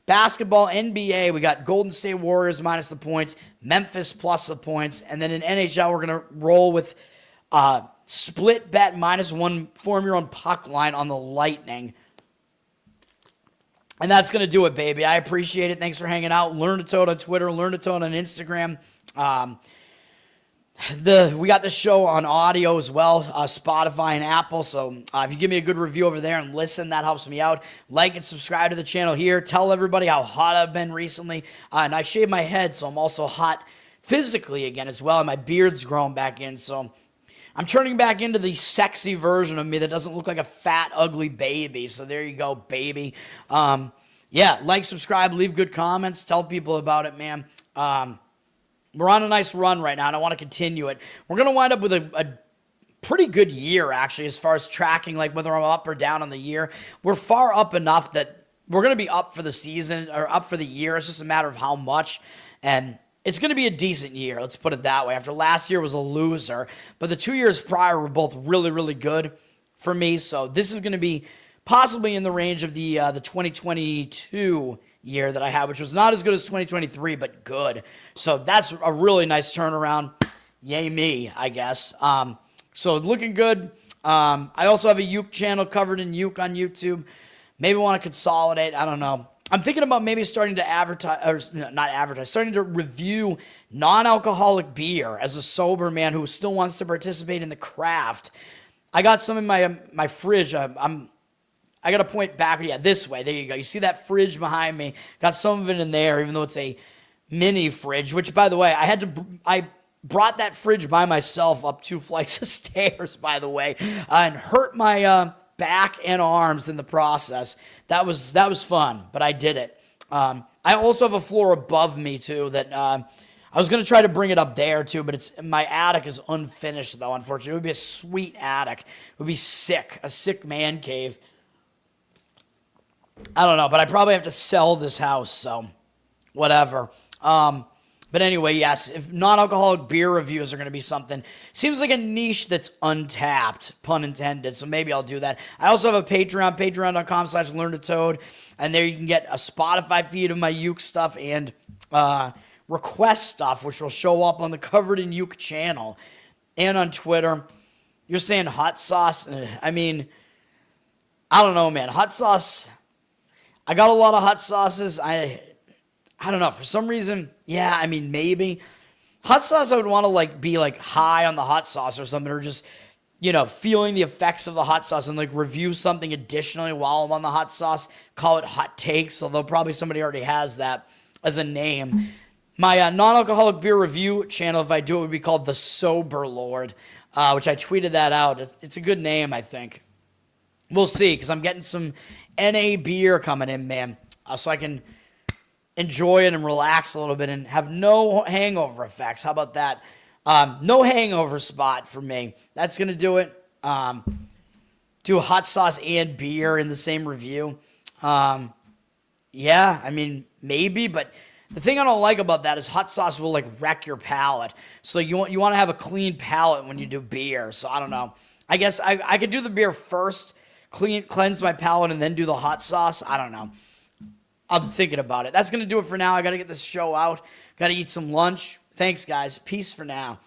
Basketball, NBA, we got Golden State Warriors minus the points, Memphis plus the points, and then in NHL, we're going to roll with split bet -1 form your own puck line on the Lightning. And that's going to do it, baby. I appreciate it. Thanks for hanging out. Learn to Toad on Twitter. Learn to Toad on Instagram. We got the show on audio as well, Spotify and Apple. So if you give me a good review over there and listen, that helps me out. Like and subscribe to the channel here. Tell everybody how hot I've been recently. And I shaved my head, so I'm also hot physically again as well. And my beard's grown back in, so I'm turning back into the sexy version of me that doesn't look like a fat, ugly baby. So there you go, baby. Like, subscribe, leave good comments. Tell people about it, man. We're on a nice run right now, and I want to continue it. We're going to wind up with a pretty good year, actually, as far as tracking, like whether I'm up or down on the year. We're far up enough that we're going to be up for the season or up for the year. It's just a matter of how much. And it's going to be a decent year, let's put it that way. After last year was a loser, but the 2 years prior were both really, really good for me. So this is going to be possibly in the range of the 2022 year that I had, which was not as good as 2023, but good. So that's a really nice turnaround. Yay me, I guess. So looking good. I also have a Uke channel covered in Uke on YouTube. Maybe want to consolidate. I don't know. I'm thinking about maybe starting to starting to review non-alcoholic beer as a sober man who still wants to participate in the craft. I got some in my fridge. I got to point back. Yeah, this way. There you go. You see that fridge behind me? Got some of it in there, even though it's a mini fridge, which, by the way, I brought that fridge by myself up 2 flights of stairs, by the way, and hurt my back and arms in the process. That was fun, but I did it. I also have a floor above me, too, that I was going to try to bring it up there, too, but my attic is unfinished, though, unfortunately. It would be a sweet attic. It would be sick, a sick man cave. I don't know, but I probably have to sell this house, so whatever. But anyway, yes, if non-alcoholic beer reviews are going to be something, seems like a niche that's untapped, pun intended, so maybe I'll do that. I also have a Patreon, patreon.com/learntotoad, and there you can get a Spotify feed of my uke stuff and request stuff, which will show up on the Covered in Uke channel and on Twitter. You're saying hot sauce? I mean, I don't know, man. Hot sauce, I got a lot of hot sauces. I don't know. For some reason, yeah, I mean, maybe. Hot sauce, I would want to, be, high on the hot sauce or something, or just, feeling the effects of the hot sauce and, review something additionally while I'm on the hot sauce. Call it Hot Takes, although probably somebody already has that as a name. My non-alcoholic beer review channel, if I do it, would be called The Sober Lord, which I tweeted that out. It's a good name, I think. We'll see, because I'm getting some NA beer coming in, man, so I can enjoy it and relax a little bit and have no hangover effects. How about that? No hangover spot for me. That's going to do it. Do hot sauce and beer in the same review. Yeah, I mean, maybe, but the thing I don't like about that is hot sauce will, wreck your palate. So you want to have a clean palate when you do beer. So I don't know. I guess I could do the beer first, cleanse my palate, and then do the hot sauce. I don't know. I'm thinking about it. That's going to do it for now. I got to get this show out. Got to eat some lunch. Thanks, guys. Peace for now.